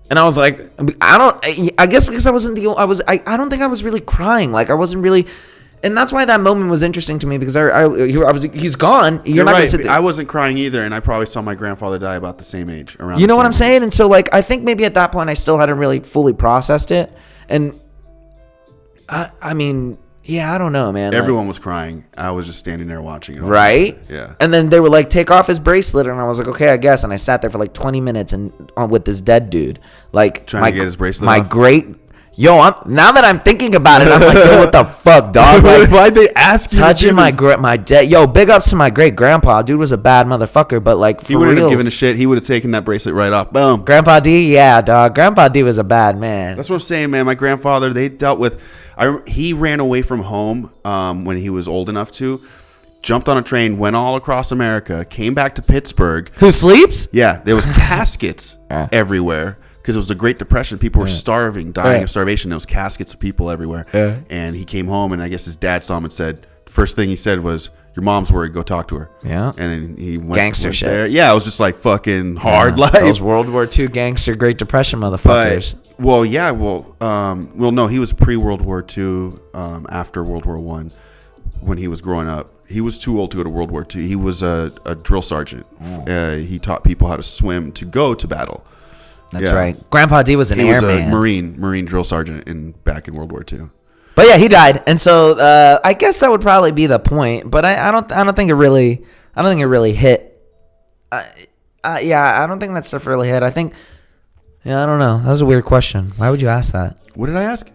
and I was like, I guess because I wasn't I don't think I was really crying. Like I wasn't really. And that's why that moment was interesting to me because he's gone. You're not right. gonna sit there. I wasn't crying either, and I probably saw my grandfather die about the same age. Around. You know what I'm saying? And so like I think maybe at that point I still hadn't really fully processed it. And I mean, yeah, I don't know, man. Everyone was crying. I was just standing there watching it. Right? Yeah. And then they were like, take off his bracelet. And I was like, okay, I guess. And I sat there for like 20 minutes with this dead dude. Like, trying to get his bracelet off? Now that I'm thinking about it, I'm like, yo, what the fuck, dog? Like, why'd they ask you touching my dead? Yo, big ups to my great grandpa. Dude was a bad motherfucker, but like, for he wouldn't have reals, given a shit. He would have taken that bracelet right off. Boom. Grandpa D, yeah, dog. Grandpa D was a bad man. That's what I'm saying, man. My grandfather, they dealt with. He ran away from home when he was old enough to. Jumped on a train, went all across America, came back to Pittsburgh. Who sleeps? Yeah, there was caskets everywhere. Because it was the Great Depression. People were starving, dying of starvation. There was caskets of people everywhere. Yeah. And he came home, and I guess his dad saw him and said, first thing he said was, your mom's worried, go talk to her. Yeah. And then he went gangster shit. there. Yeah, it was just like fucking hard life. Those World War II gangster Great Depression motherfuckers. No, he was pre-World War II, after World War I, when he was growing up. He was too old to go to World War II. He was a drill sergeant. He taught people how to swim to go to battle. That's right. Grandpa D was an airman. He was a Marine drill sergeant back in World War II. But yeah, he died, and so I guess that would probably be the point. But I don't think it really hit. I don't think that stuff really hit. I think, I don't know. That was a weird question. Why would you ask that? What did I ask?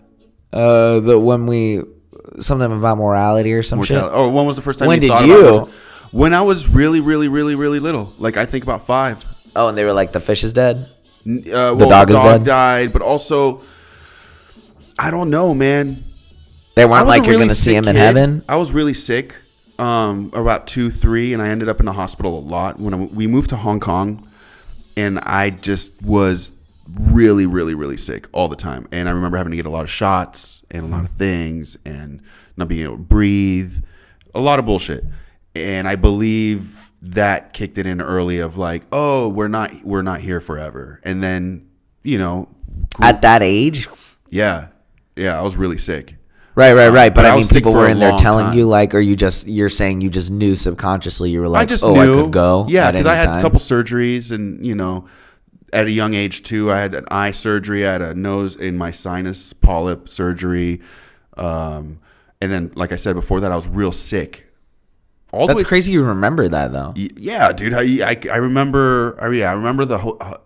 Something about morality or some shit. Oh, when was the first time when you thought did you? about it? When I was really, really, really, really little. Like I think about 5. Oh, and they were like, the fish is dead. The dog died, but also, I don't know, man. They weren't like you're going to see him in heaven? I was really sick about 2, 3, and I ended up in the hospital a lot. When we moved to Hong Kong, and I just was really, really, really sick all the time. And I remember having to get a lot of shots and a lot of things and not being able to breathe. A lot of bullshit. And I believe that kicked it in early of like, oh, we're not here forever. And then, at that age? Yeah, I was really sick. Right. But I mean, people were in there telling time. you like, or you're saying you just knew subconsciously. You were like, I just knew. I could go. Yeah, because I had a couple surgeries, and at a young age too, I had an eye surgery, I had a nose in my sinus polyp surgery, and then, like I said before that, I was real sick. That's crazy. You remember that though? Yeah, dude. I remember. I remember the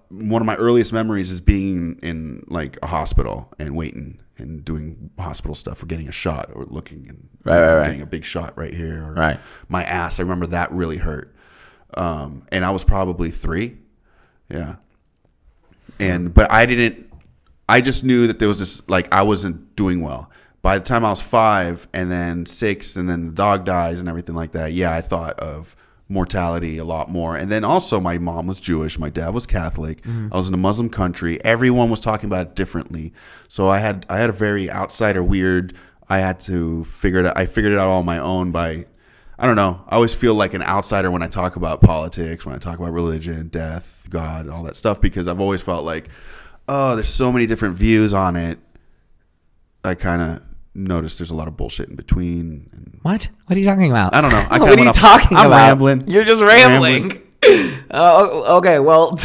one of my earliest memories is being in like a hospital and waiting and doing hospital stuff or getting a shot or looking and getting a big shot right here. Or my ass. I remember that really hurt. And I was probably 3. Yeah. But I just knew that there was this, like, I wasn't doing well. By the time I was 5 and then 6 and then the dog dies and everything like that, yeah, I thought of mortality a lot more. And then also my mom was Jewish. My dad was Catholic. I was in a Muslim country. Everyone was talking about it differently. So I had a very outsider weird. I had to figure it out. I figured it out all on my own by, I don't know. I always feel like an outsider when I talk about politics, when I talk about religion, death, God, all that stuff, because I've always felt like, oh, there's so many different views on it. I kind of noticed there's a lot of bullshit in between. What are you talking about? I don't know. What are you talking about? I'm rambling. You're just rambling. Okay, well,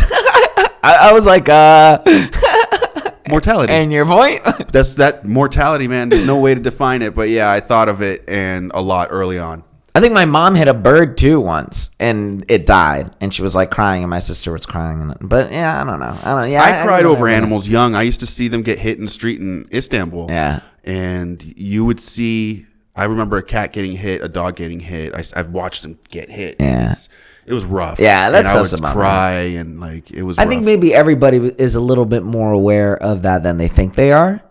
I was like, mortality. And your point? That's that mortality, man. There's no way to define it, but yeah, I thought of it and a lot early on. I think my mom hit a bird too once, and it died, and she was like crying, and my sister was crying. But yeah, I don't know. Yeah, I cried over animals young. I used to see them get hit in the street in Istanbul. Yeah, and you would see. I remember a cat getting hit, a dog getting hit. I've watched them get hit. Yeah, it was rough. Yeah, that's I would cry and like it was. I think maybe everybody is a little bit more aware of that than they think they are.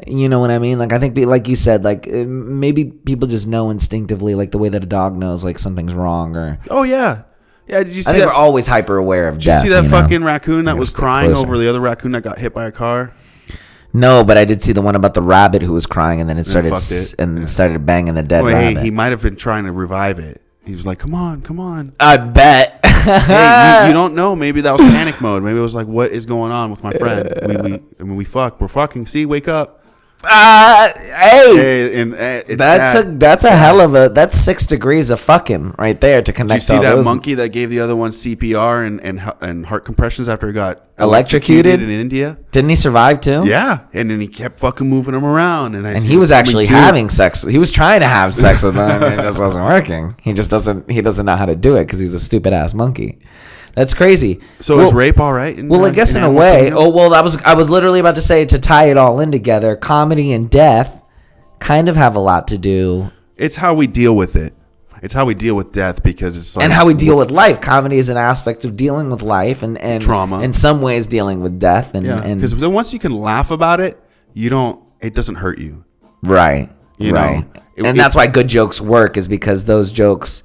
You know what I mean? Like, I think, like you said, like, maybe people just know instinctively, like, the way that a dog knows, like, something's wrong or... Oh, yeah. Yeah, did you see I think we're always hyper aware of death. Did you see that fucking raccoon that was crying over the other raccoon that got hit by a car? No, but I did see the one about the rabbit who was crying and then it started... started banging the dead rabbit. He might have been trying to revive it. He was like, come on. I bet. Hey, you don't know. Maybe that was panic mode. Maybe it was like, what is going on with my friend? We're fucking. See, wake up. Hey, And it's sad. that's a hell of a, that's 6 degrees of fucking right there to Did you connect see all that those. monkey that gave the other one CPR and heart compressions after he got Electrocuted? in India? Didn't he survive too? Yeah, and then he kept fucking moving him around, and And he was actually having sex. He was trying to have sex with them, and it just wasn't working. He just doesn't know how to do it because he's a stupid ass monkey. That's crazy. So is rape all right? I guess in a way. Oh well, I was literally about to say, to tie it all in together. Comedy and death kind of have a lot to do. It's how we deal with it. It's how we deal with death, because it's like, and how we deal with life. Comedy is an aspect of dealing with life and trauma. In some ways, dealing with death. Because then once you can laugh about it, it doesn't hurt you. Right. You right. know, and that's why good jokes work, is because those jokes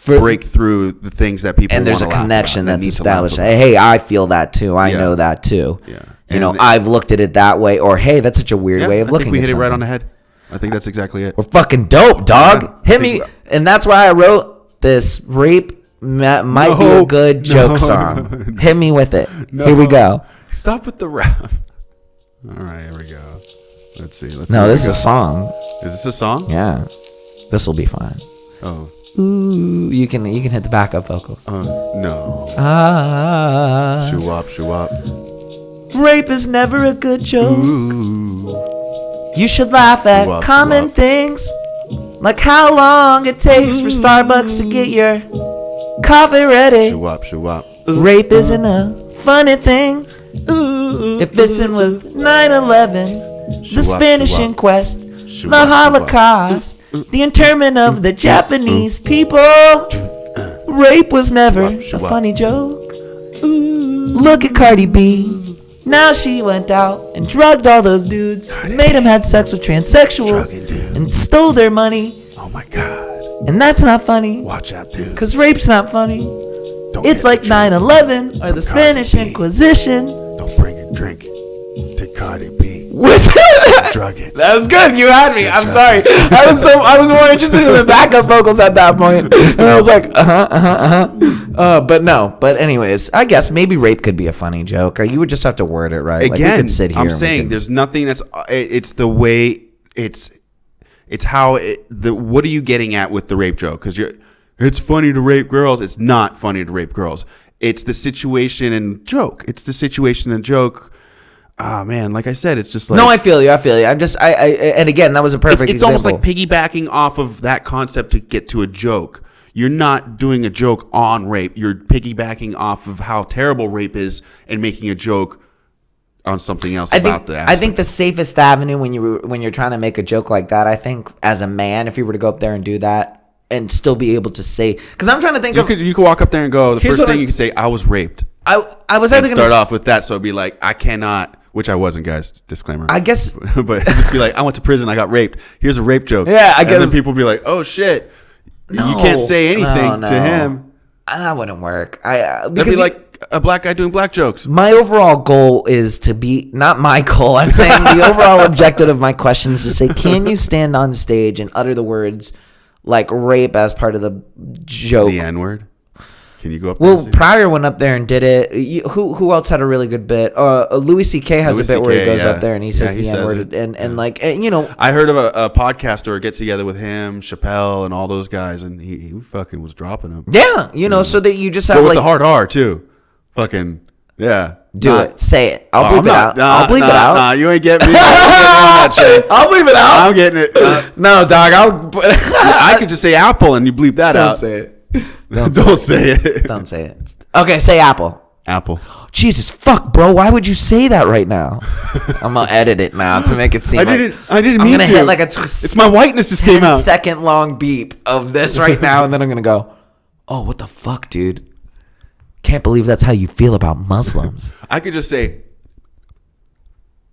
break through the things that people and there's a wanna laugh connection about, that's need to laugh established. about. Hey, I feel that too. I know that too. Yeah. You know, I've looked at it that way. Or hey, that's such a weird way of I looking think we at hit something. it right on the head. I think that's exactly it. We're fucking dope, dog. Yeah. Hit me. And that's why I wrote this rape might be a good joke song. Hit me with it. Here we go. Stop with the rap. All right, here we go. Let's see. No, this is a song. Is this a song? Yeah. This will be fine. Oh. Ooh, you can hit the backup vocals. No. Ah. Shoo up, shoo up. Rape is never a good joke. Ooh. You should laugh at Shoo up, common shoo up. things, like how long it takes for Starbucks to get your coffee ready. Shoo up, shoo up. Rape isn't a funny thing. It fits in with 9/11, Shoo the up, Spanish shoo up. Inquest, Shoo the up, shoo up. Holocaust, the internment of the Japanese people. Rape was never a funny joke. Look at Cardi B. Now she went out and drugged all those dudes, and made them have sex with transsexuals, and stole their money. Oh my God. And that's not funny, Watch out, dude. because rape's not funny. Don't It's get like a drink 9/11 or from the Spanish Cardi B. Inquisition. Don't bring a drink to Cardi B. With Drug it. That was good. You had me. I'm sorry. I was more interested in the backup vocals at that point, and I was like, but no. But anyways, I guess maybe rape could be a funny joke. You would just have to word it right. Like, we Again, could sit here I'm and we saying could- there's nothing that's. It's the way it's how what are you getting at with the rape joke? Because it's funny to rape girls. It's not funny to rape girls. It's the situation and joke. It's the situation and joke. Ah, man, like I said, it's just like, No, I feel you. I'm just and again, that was a perfect it's example. almost like piggybacking off of that concept to get to a joke. You're not doing a joke on rape. You're piggybacking off of how terrible rape is and making a joke on something else about the aspect. I think the safest avenue when you're trying to make a joke like that, I think as a man, if you were to go up there and do that and still be able to say, because I'm trying to think you could walk up there and go, the Here's first what thing I- you can say, I was raped. I was And either going start to off with that. So it'd be like, I cannot, which I wasn't, guys. Disclaimer. I guess. But just be like, I went to prison. I got raped. Here's a rape joke. Yeah, I And guess- then people be like, oh shit. You can't say anything to him. That wouldn't work. That'd Because be like a black guy doing black jokes. my overall goal is to be, not my goal, I'm saying the overall objective of my question is to say, can you stand on stage and utter the words like rape as part of the joke? The N-word. Can you go up there? Well, and say Pryor went up there and did it. Who else had a really good bit? Louis C.K. has Louis a bit where he CK, goes yeah. up there and he says Yeah, he the says N-word. it. And like, you know. I heard of a podcast or a get together with him, Chappelle, and all those guys, and he fucking was dropping them. Yeah, you know, so that you just have But with like. the hard R too. Fucking yeah. Do Not- it. Say it. I'll Oh, bleep it out. I'll bleep it out. Nah, you ain't getting me. I'm getting on that shit. I'll bleep it out. I'm getting it. No, dog. I could just say Apple and you bleep that out. say it. Don't say it. Don't say it. Okay, say Apple. Apple. Jesus, fuck, bro. Why would you say that right now? I'm gonna edit it now to make it seem. I didn't I'm mean gonna to. hit like a It's my whiteness just came out. 10-second long beep of this right now, and then I'm gonna go, oh, what the fuck, dude? Can't believe that's how you feel about Muslims. I could just say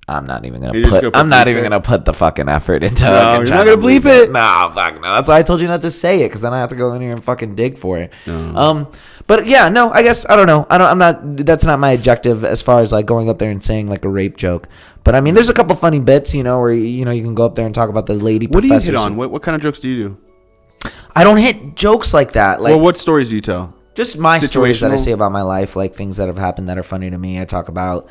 I'm not even gonna You're just put. gonna put I'm not bleep even it? gonna put the fucking effort into. No, fucking you're trying not to gonna bleep it? No, fuck no. That's why I told you not to say it, because then I have to go in here and fucking dig for it. But yeah, no. I guess I don't know. I'm not. That's not my objective as far as like going up there and saying like a rape joke. But I mean, there's a couple funny bits, you know, where you can go up there and talk about the lady. what do you professors. hit on? What kind of jokes do you do? I don't hit jokes like that. Like Well, what stories do you tell? just my stories that I situational? say about my life, like things that have happened that are funny to me. I talk about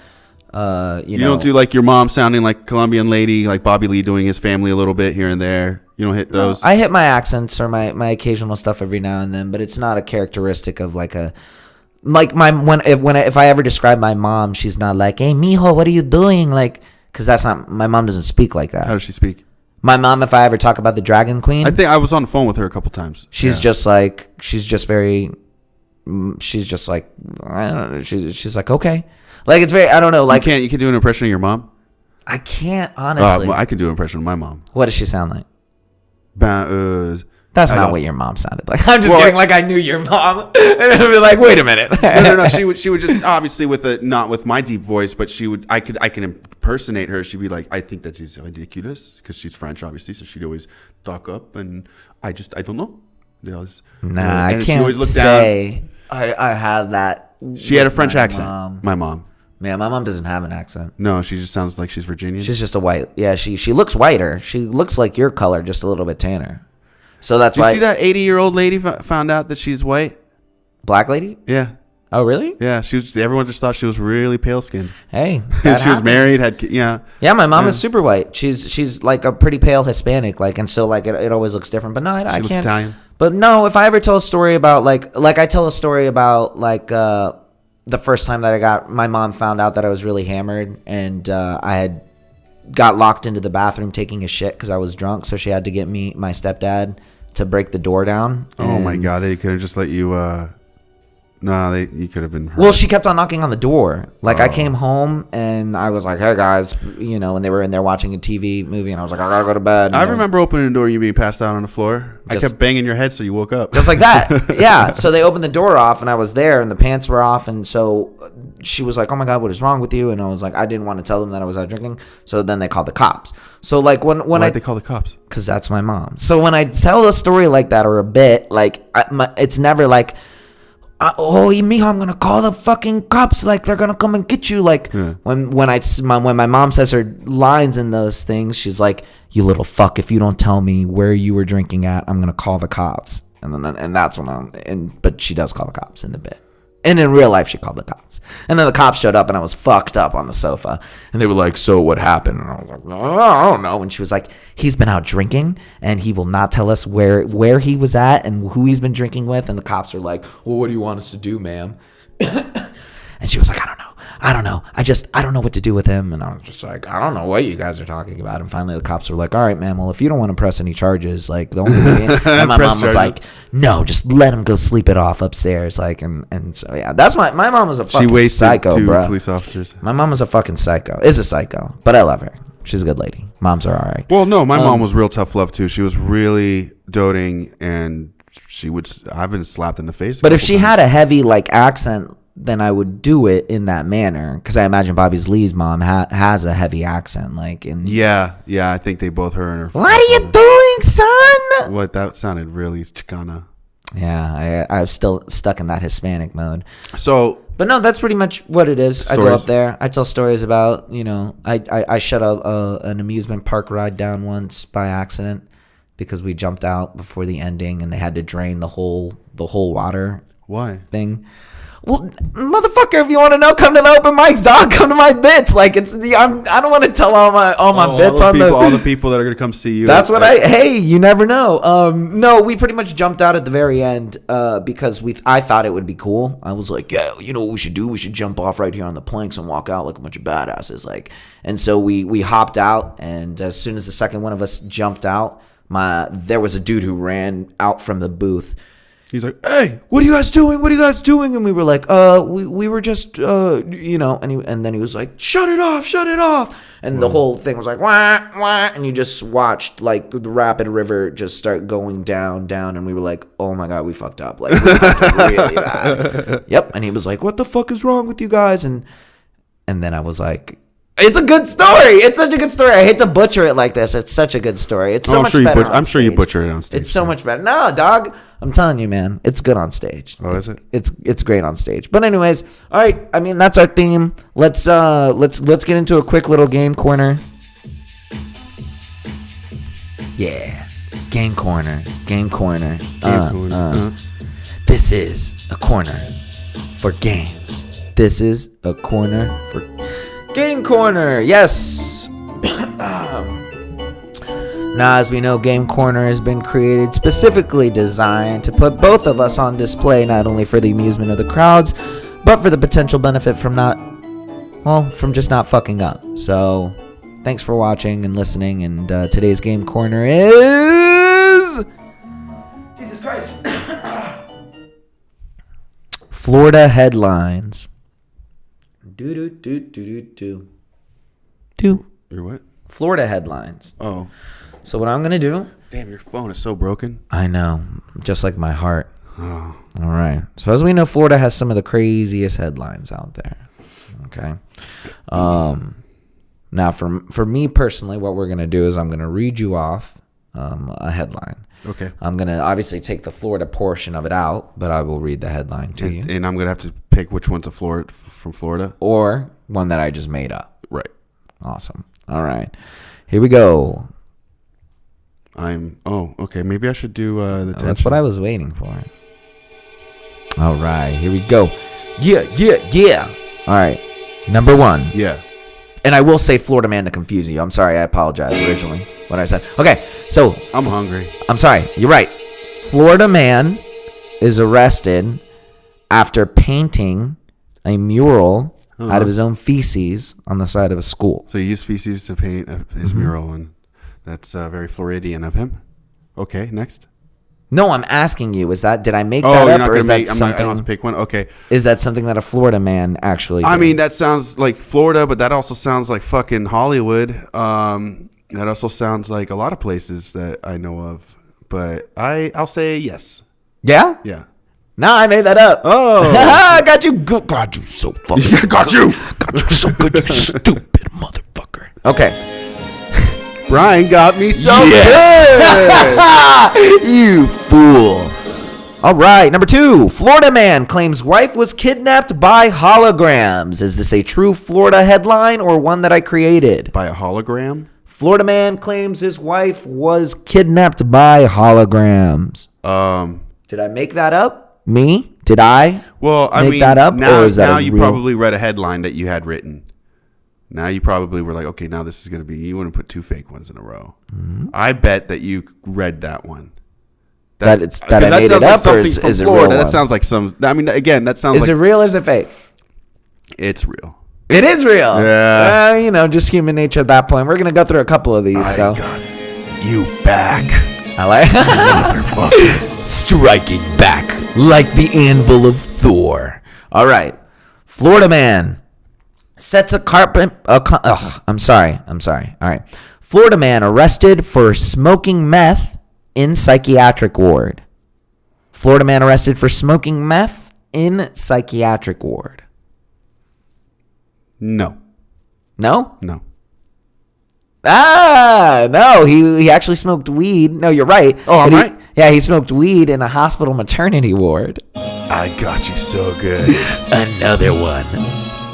You don't do like your mom sounding like Colombian lady, like Bobby Lee doing his family a little bit here and there. You don't hit those. I hit my accents or my occasional stuff every now and then, but it's not a characteristic of like a. Like if I ever describe my mom, she's not like, "Hey, mijo, what are you doing?" Like, because that's not my mom. Doesn't speak like that. How does she speak? My mom, if I ever talk about the Dragon Queen, I think I was on the phone with her a couple times. She's just like she's just like I don't know. She's like okay, like it's very I don't know. Like you can do an impression of your mom. I can't honestly. Well, I can do an impression of my mom. What does she sound like? That's not what your mom sounded like. I'm just kidding. Like I knew your mom, and I'd be like, "Wait a minute." No. She would just obviously not with my deep voice, but she would. I can impersonate her. She'd be like, "I think that is ridiculous," because she's French, obviously. So she'd always talk up, and I don't know. I can't say I have that. She had a French accent. My mom. Yeah, my mom doesn't have an accent. No, she just sounds like she's Virginian. She's just a white. Yeah, she looks whiter. She looks like your color, just a little bit tanner. So that's why. You see that 80-year-old lady found out that she's white? Black lady? Yeah. Oh, really? Yeah, everyone just thought she was really pale skinned. Hey, she was married, had yeah. Yeah, my mom is super white. She's like a pretty pale Hispanic, like, and so like it always looks different. But no, I can't. Italian. But no, if I ever tell a story about like I tell a story about like the first time that my mom found out that I was really hammered and I had got locked into the bathroom taking a shit because I was drunk, so she had to get my stepdad to break the door down. Oh my god, they could have just let you you could have been hurt. Well, she kept on knocking on the door. Like I came home and I was like, "Hey guys," and they were in there watching a TV movie and I was like, "I got to go to bed." I remember opening the door and you being passed out on the floor. I kept banging your head so you woke up. Just like that. Yeah. So they opened the door off and I was there and the pants were off and so she was like, "Oh my god, what is wrong with you?" And I was like, I didn't want to tell them that I was out drinking. So then they called the cops. So like why'd they call the cops? Cuz that's my mom. So when I tell a story like that or a bit, like it's never like "Oh, mijo, I'm gonna call the fucking cops. Like they're gonna come and get you." Like when my mom says her lines in those things, she's like, "You little fuck! If you don't tell me where you were drinking at, I'm gonna call the cops." And that's when but she does call the cops in the bit. And in real life, she called the cops. And then the cops showed up, and I was fucked up on the sofa. And they were like, "So what happened?" And I was like, "No, I don't know." And she was like, "He's been out drinking, and he will not tell us where he was at and who he's been drinking with." And the cops are like, "Well, what do you want us to do, ma'am?" And she was like, I don't know. I don't know what to do with him." And I was just like, "I don't know what you guys are talking about." And finally the cops were like, "All right, ma'am, well, if you don't want to press any charges, like the only way." And my mom was like, "No, just let him go sleep it off upstairs." Like, and so, yeah, that's my mom was a fucking psycho, bro. Police officers. My mom was a fucking psycho. Is a psycho, but I love her. She's a good lady. Moms are all right. Well, no, my mom was real tough love too. She was really doting and I've been slapped in the face. But if she had a heavy like accent, then I would do it in that manner because I imagine Bobby Lee's mom has a heavy accent, like in. Yeah, I think they both her and her. What are you doing, son? What that sounded really Chicana. Yeah, I'm still stuck in that Hispanic mode. So, but no, that's pretty much what it is. Stories. I go up there, I tell stories about I shut an amusement park ride down once by accident because we jumped out before the ending and they had to drain the whole water. Why? Thing. Well, motherfucker, if you want to know, come to the open mics, dog. Come to my bits. Like I don't want to tell all my bits on all the people that are gonna come see you. That's what hey, you never know. No, we pretty much jumped out at the very end because I thought it would be cool. I was like, yeah, you know what we should do? We should jump off right here on the planks and walk out like a bunch of badasses. Like, and so we hopped out, and as soon as the second one of us jumped out, there was a dude who ran out from the booth. He's like, "Hey, what are you guys doing? What are you guys doing?" And we were like, we were just, and then he was like, shut it off. And the whole thing was like, wah, wah. And you just watched like the rapid river just start going down. And we were like, oh my God, we fucked up. Like, we fucked up really bad. Yep. And he was like, what the fuck is wrong with you guys? And then I was like, it's a good story. It's such a good story. I hate to butcher it like this. It's such a good story. It's so much better. I'm sure you butcher it on stage. It's so much better. No, dog. I'm telling you, man. It's good on stage. Oh, is it? It's great on stage. But anyways, all right. I mean, that's our theme. Let's get into a quick little game corner. Yeah, game corner. This is a corner for games. This is a corner for Game Corner. Yes. Now, as we know, Game Corner has been created specifically designed to put both of us on display, not only for the amusement of the crowds, but for the potential benefit from just not fucking up. So, thanks for watching and listening, and today's Game Corner is... Jesus Christ. Florida headlines. Do. Your what? Florida headlines. Oh. So what I'm going to do... Damn, your phone is so broken. I know. Just like my heart. Oh. All right. So as we know, Florida has some of the craziest headlines out there. Okay. Now, for me personally, what we're going to do is I'm going to read you off a headline. Okay. I'm going to obviously take the Florida portion of it out, but I will read the headline to you. And I'm going to have to pick which one's from Florida. Or one that I just made up. Right. Awesome. All right. Here we go. Okay. Maybe I should do the tension. That's what I was waiting for. All right. Here we go. Yeah. All right. Number one. Yeah. And I will say Florida man to confuse you. I'm sorry. I apologize originally when I said. Okay. So. I'm hungry. I'm sorry. You're right. Florida man is arrested after painting a mural out of his own feces on the side of a school. So he used feces to paint his mural, and that's very Floridian of him. Okay, next. No, I'm asking you. Did I make that up, or is that something? I don't have to pick one. Okay. Is that something that a Florida man actually did? I mean, that sounds like Florida, but that also sounds like fucking Hollywood. That also sounds like a lot of places that I know of. But I'll say yes. Yeah? Yeah. No, I made that up. Oh. I got you good. God, you so fucking Yeah, got you. Got you so good, you stupid motherfucker. Okay. Brian got me so good. You fool. All right, number 2. Florida man claims wife was kidnapped by holograms. Is this a true Florida headline or one that I created? By a hologram? Florida man claims his wife was kidnapped by holograms. Did I make that up? Me? Did I? Well, I make mean, that up, now, or is that now a you real... probably read a headline that you had written. Now you probably were like, okay, now this is going to be, you wouldn't put 2 fake ones in a row. Mm-hmm. I bet that you read that one. That I made it up, or is it real? That sounds like some, I mean, again, that sounds like... Is it real or is it fake? It's real. It is real. Yeah. Just human nature at that point. We're going to go through a couple of these. I got you back. I like motherfucker. Striking back like the anvil of Thor. All right. Florida man sets a carpet. I'm sorry. All right. Florida man arrested for smoking meth in psychiatric ward. Florida man arrested for smoking meth in psychiatric ward. No. No? No. No, he actually smoked weed. No, you're right. Oh, I'm right? Yeah, he smoked weed in a hospital maternity ward. I got you so good. Another one.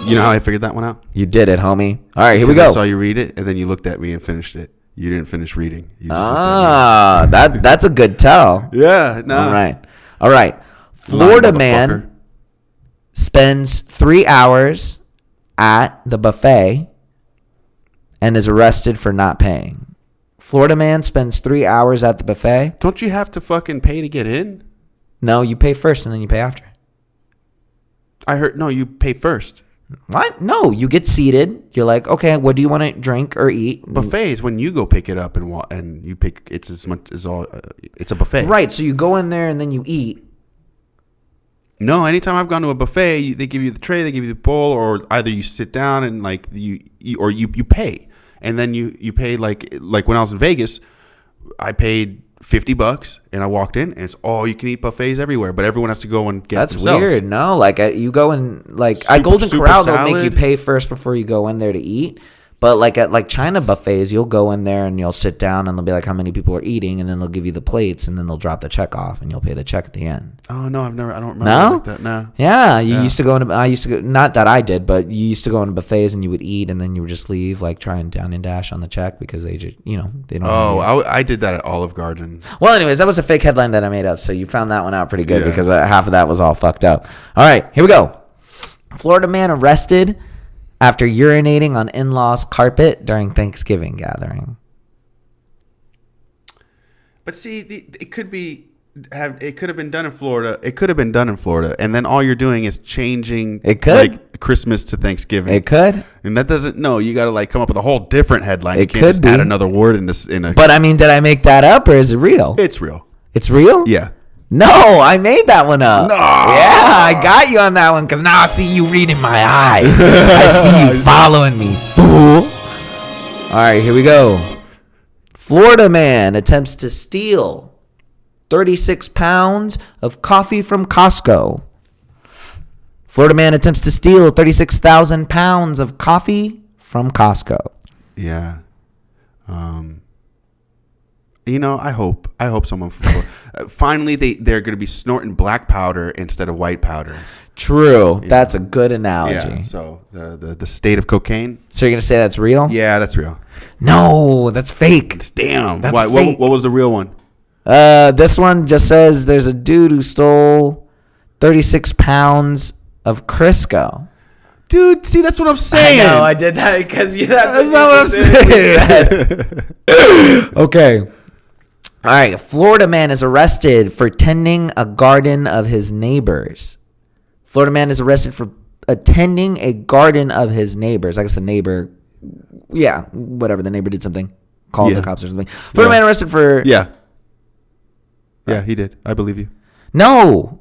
You know how I figured that one out? You did it, homie. All right, here we go. I saw you read it, and then you looked at me and finished it. You didn't finish reading. You just that's a good tell. Yeah, no. All right. Florida man spends 3 hours at the buffet and is arrested for not paying. Florida man spends 3 hours at the buffet. Don't you have to fucking pay to get in? No, you pay first and then you pay after. I heard, no, you pay first. What? No, you get seated. You're like, okay, what do you want to drink or eat? Buffet is when you go pick it up and you pick. It's as much as all. It's a buffet, right? So you go in there and then you eat. No, anytime I've gone to a buffet, they give you the tray, they give you the bowl, or either you sit down and like you pay, and then you pay like when I was in Vegas, I paid $50 and I walked in and it's all you can eat buffets everywhere, but everyone has to go and get That's themselves. Weird. No, like you go in like at Golden Corral, they'll make you pay first before you go in there to eat. But like at like China buffets, you'll go in there and you'll sit down and they'll be like how many people are eating, and then they'll give you the plates and then they'll drop the check off and you'll pay the check at the end. Oh no, I don't remember like that. No. Yeah, used to go into. I used to go. Not that I did, but you used to go into buffets and you would eat and then you would just leave, like try and down and dash on the check because they just they don't. Oh, I did that at Olive Garden. Well, anyways, that was a fake headline that I made up, so you found that one out pretty good because half of that was all fucked up. All right, here we go. Florida man arrested after urinating on in-laws' carpet during Thanksgiving gathering. But see, it could have been done in Florida. It could have been done in Florida, and then all you're doing is changing. It could. Like Christmas to Thanksgiving. It could. And that doesn't. No, you got to like come up with a whole different headline. It you can't could just be. add another word in this. But I mean, did I make that up or is it real? It's real. It's real? Yeah. No, I made that one up. No. Yeah, I got you on that one because now I see you reading my eyes. I see you following me, fool. All right, here we go. Florida man attempts to steal 36 pounds of coffee from Costco. Florida man attempts to steal 36,000 pounds of coffee from Costco. Yeah. I hope someone from Florida. Finally they're going to be snorting black powder instead of white powder. True. Yeah. That's a good analogy. Yeah. So the state of cocaine. So you're going to say that's real? Yeah, that's real. No, that's fake. Damn. That's Why, fake. What was the real one? This one just says there's a dude who stole 36 pounds of Crisco. Dude, see, that's what I'm saying. I know, I did that because that's what I'm saying. Okay. All right. Florida man is arrested for tending a garden of his neighbors. Florida man is arrested for attending a garden of his neighbors. I guess the neighbor, whatever. The neighbor did something. Called the cops or something. Florida man arrested for... Yeah, he did. I believe you. No.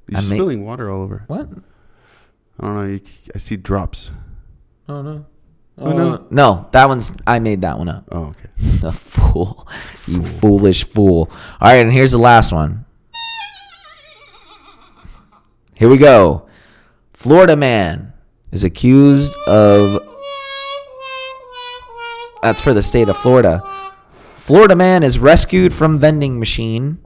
You're spilling water all over. What? I don't know. I see drops. Oh, no. Oh, no. No, that one's... I made that one up. Oh, okay. The fool. You foolish fool. All right, and here's the last one. Here we go. Florida man is accused of... That's for the state of Florida. Florida man is rescued from vending machine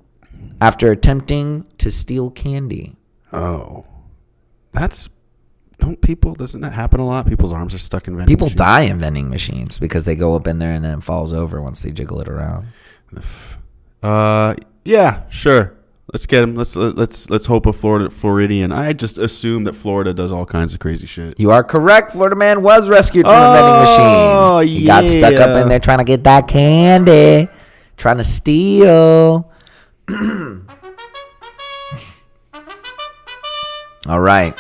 after attempting to steal candy. Oh. Doesn't that happen a lot? People's arms are stuck in vending People machines. die in vending machines because they go up in there and then it falls over once they jiggle it around. Yeah, sure. Let's get him. Let's hope a Floridian. I just assume that Florida does all kinds of crazy shit. You are correct. Florida man was rescued from a vending machine. He got stuck up in there trying to get that candy, trying to steal. All right.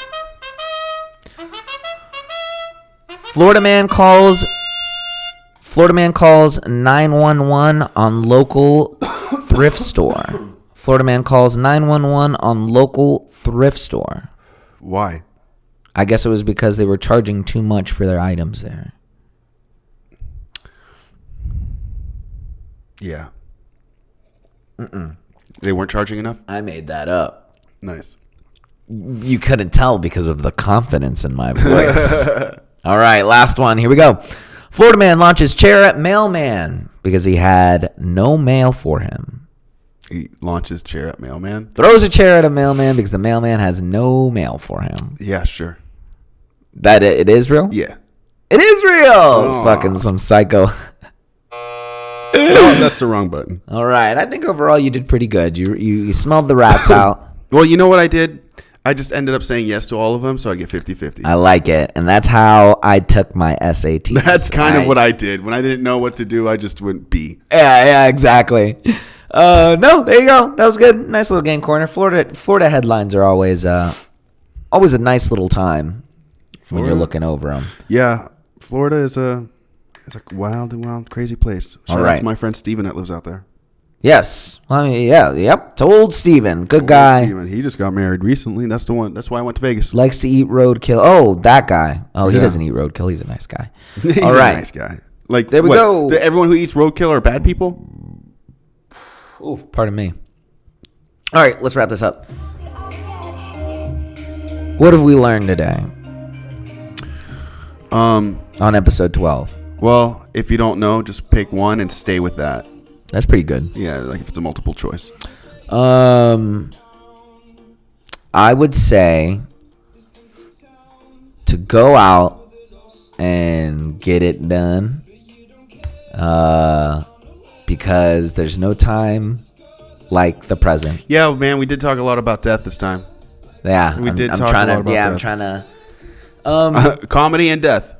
Florida man calls 911 on local thrift store. Florida man calls 911 on local thrift store. Why? I guess it was because they were charging too much for their items there. Yeah. They weren't charging enough? I made that up. Nice. You couldn't tell because of the confidence in my voice. All right, last one. Here we go. Florida man launches chair at mailman because he had no mail for him. He launches chair at mailman? Throws a chair at a mailman because the mailman has no mail for him. Yeah, sure. That it is real? Yeah. It is real. Oh. Fucking some psycho. No, that's the wrong button. All right. I think overall you did pretty good. You smelled the rats out. Well, you know what I did? I just ended up saying yes to all of them, so I get 50-50. I like it. And that's how I took my SAT. That's kind of what I did. When I didn't know what to do, I just went B. Yeah, exactly. No, there you go. That was good. Nice little game corner. Florida headlines are always a nice little time when you're looking over them. Yeah, Florida is a wild, crazy place. Shout out to my friend Steven that lives out there. Yes. Yep. Told Steven. Good guy. Steven. He just got married recently. That's the one. That's why I went to Vegas. Likes to eat roadkill. Oh, that guy. Oh, he doesn't eat roadkill. He's a nice guy. He's All right. a nice guy. Like, there we go. Everyone who eats roadkill are bad people? Oh, pardon me. All right, let's wrap this up. What have we learned today? On episode 12. Well, if you don't know, just pick one and stay with that. That's pretty good. Yeah, like if it's a multiple choice. I would say to go out and get it done. Because there's no time like the present. Yeah, man, we did talk a lot about death this time. Yeah, We did talk a lot about I'm death. trying to Comedy and death.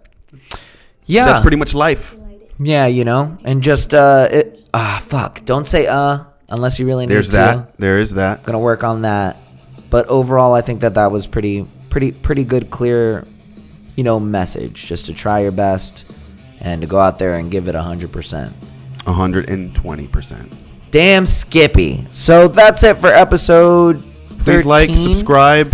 Yeah. That's pretty much life. Yeah, and just fuck. Don't say unless you really need There's to. that. There is that. Gonna work on that. But overall, I think that was pretty good, clear, message. Just to try your best and to go out there and give it 100%. 120%. Damn Skippy. So that's it for episode 13. Please like, subscribe,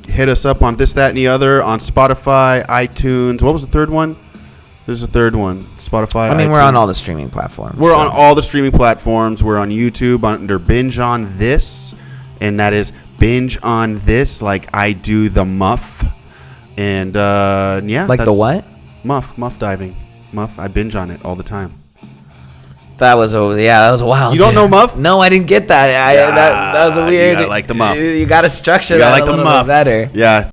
hit us up on This, That, and the Other on Spotify, iTunes. What was the third one? There's a third one. Spotify. I mean, iTunes. we're on all the streaming platforms. We're on all the streaming platforms. We're on YouTube under Binge on This, and that is Binge on This, like I do the muff, and yeah, like the what? Muff diving, muff. I binge on it all the time. That was a wild. You don't know Muff? No, I didn't get that. That was a weird. You gotta like the Muff. You got to structure You that gotta like a the little Muff bit better. Yeah.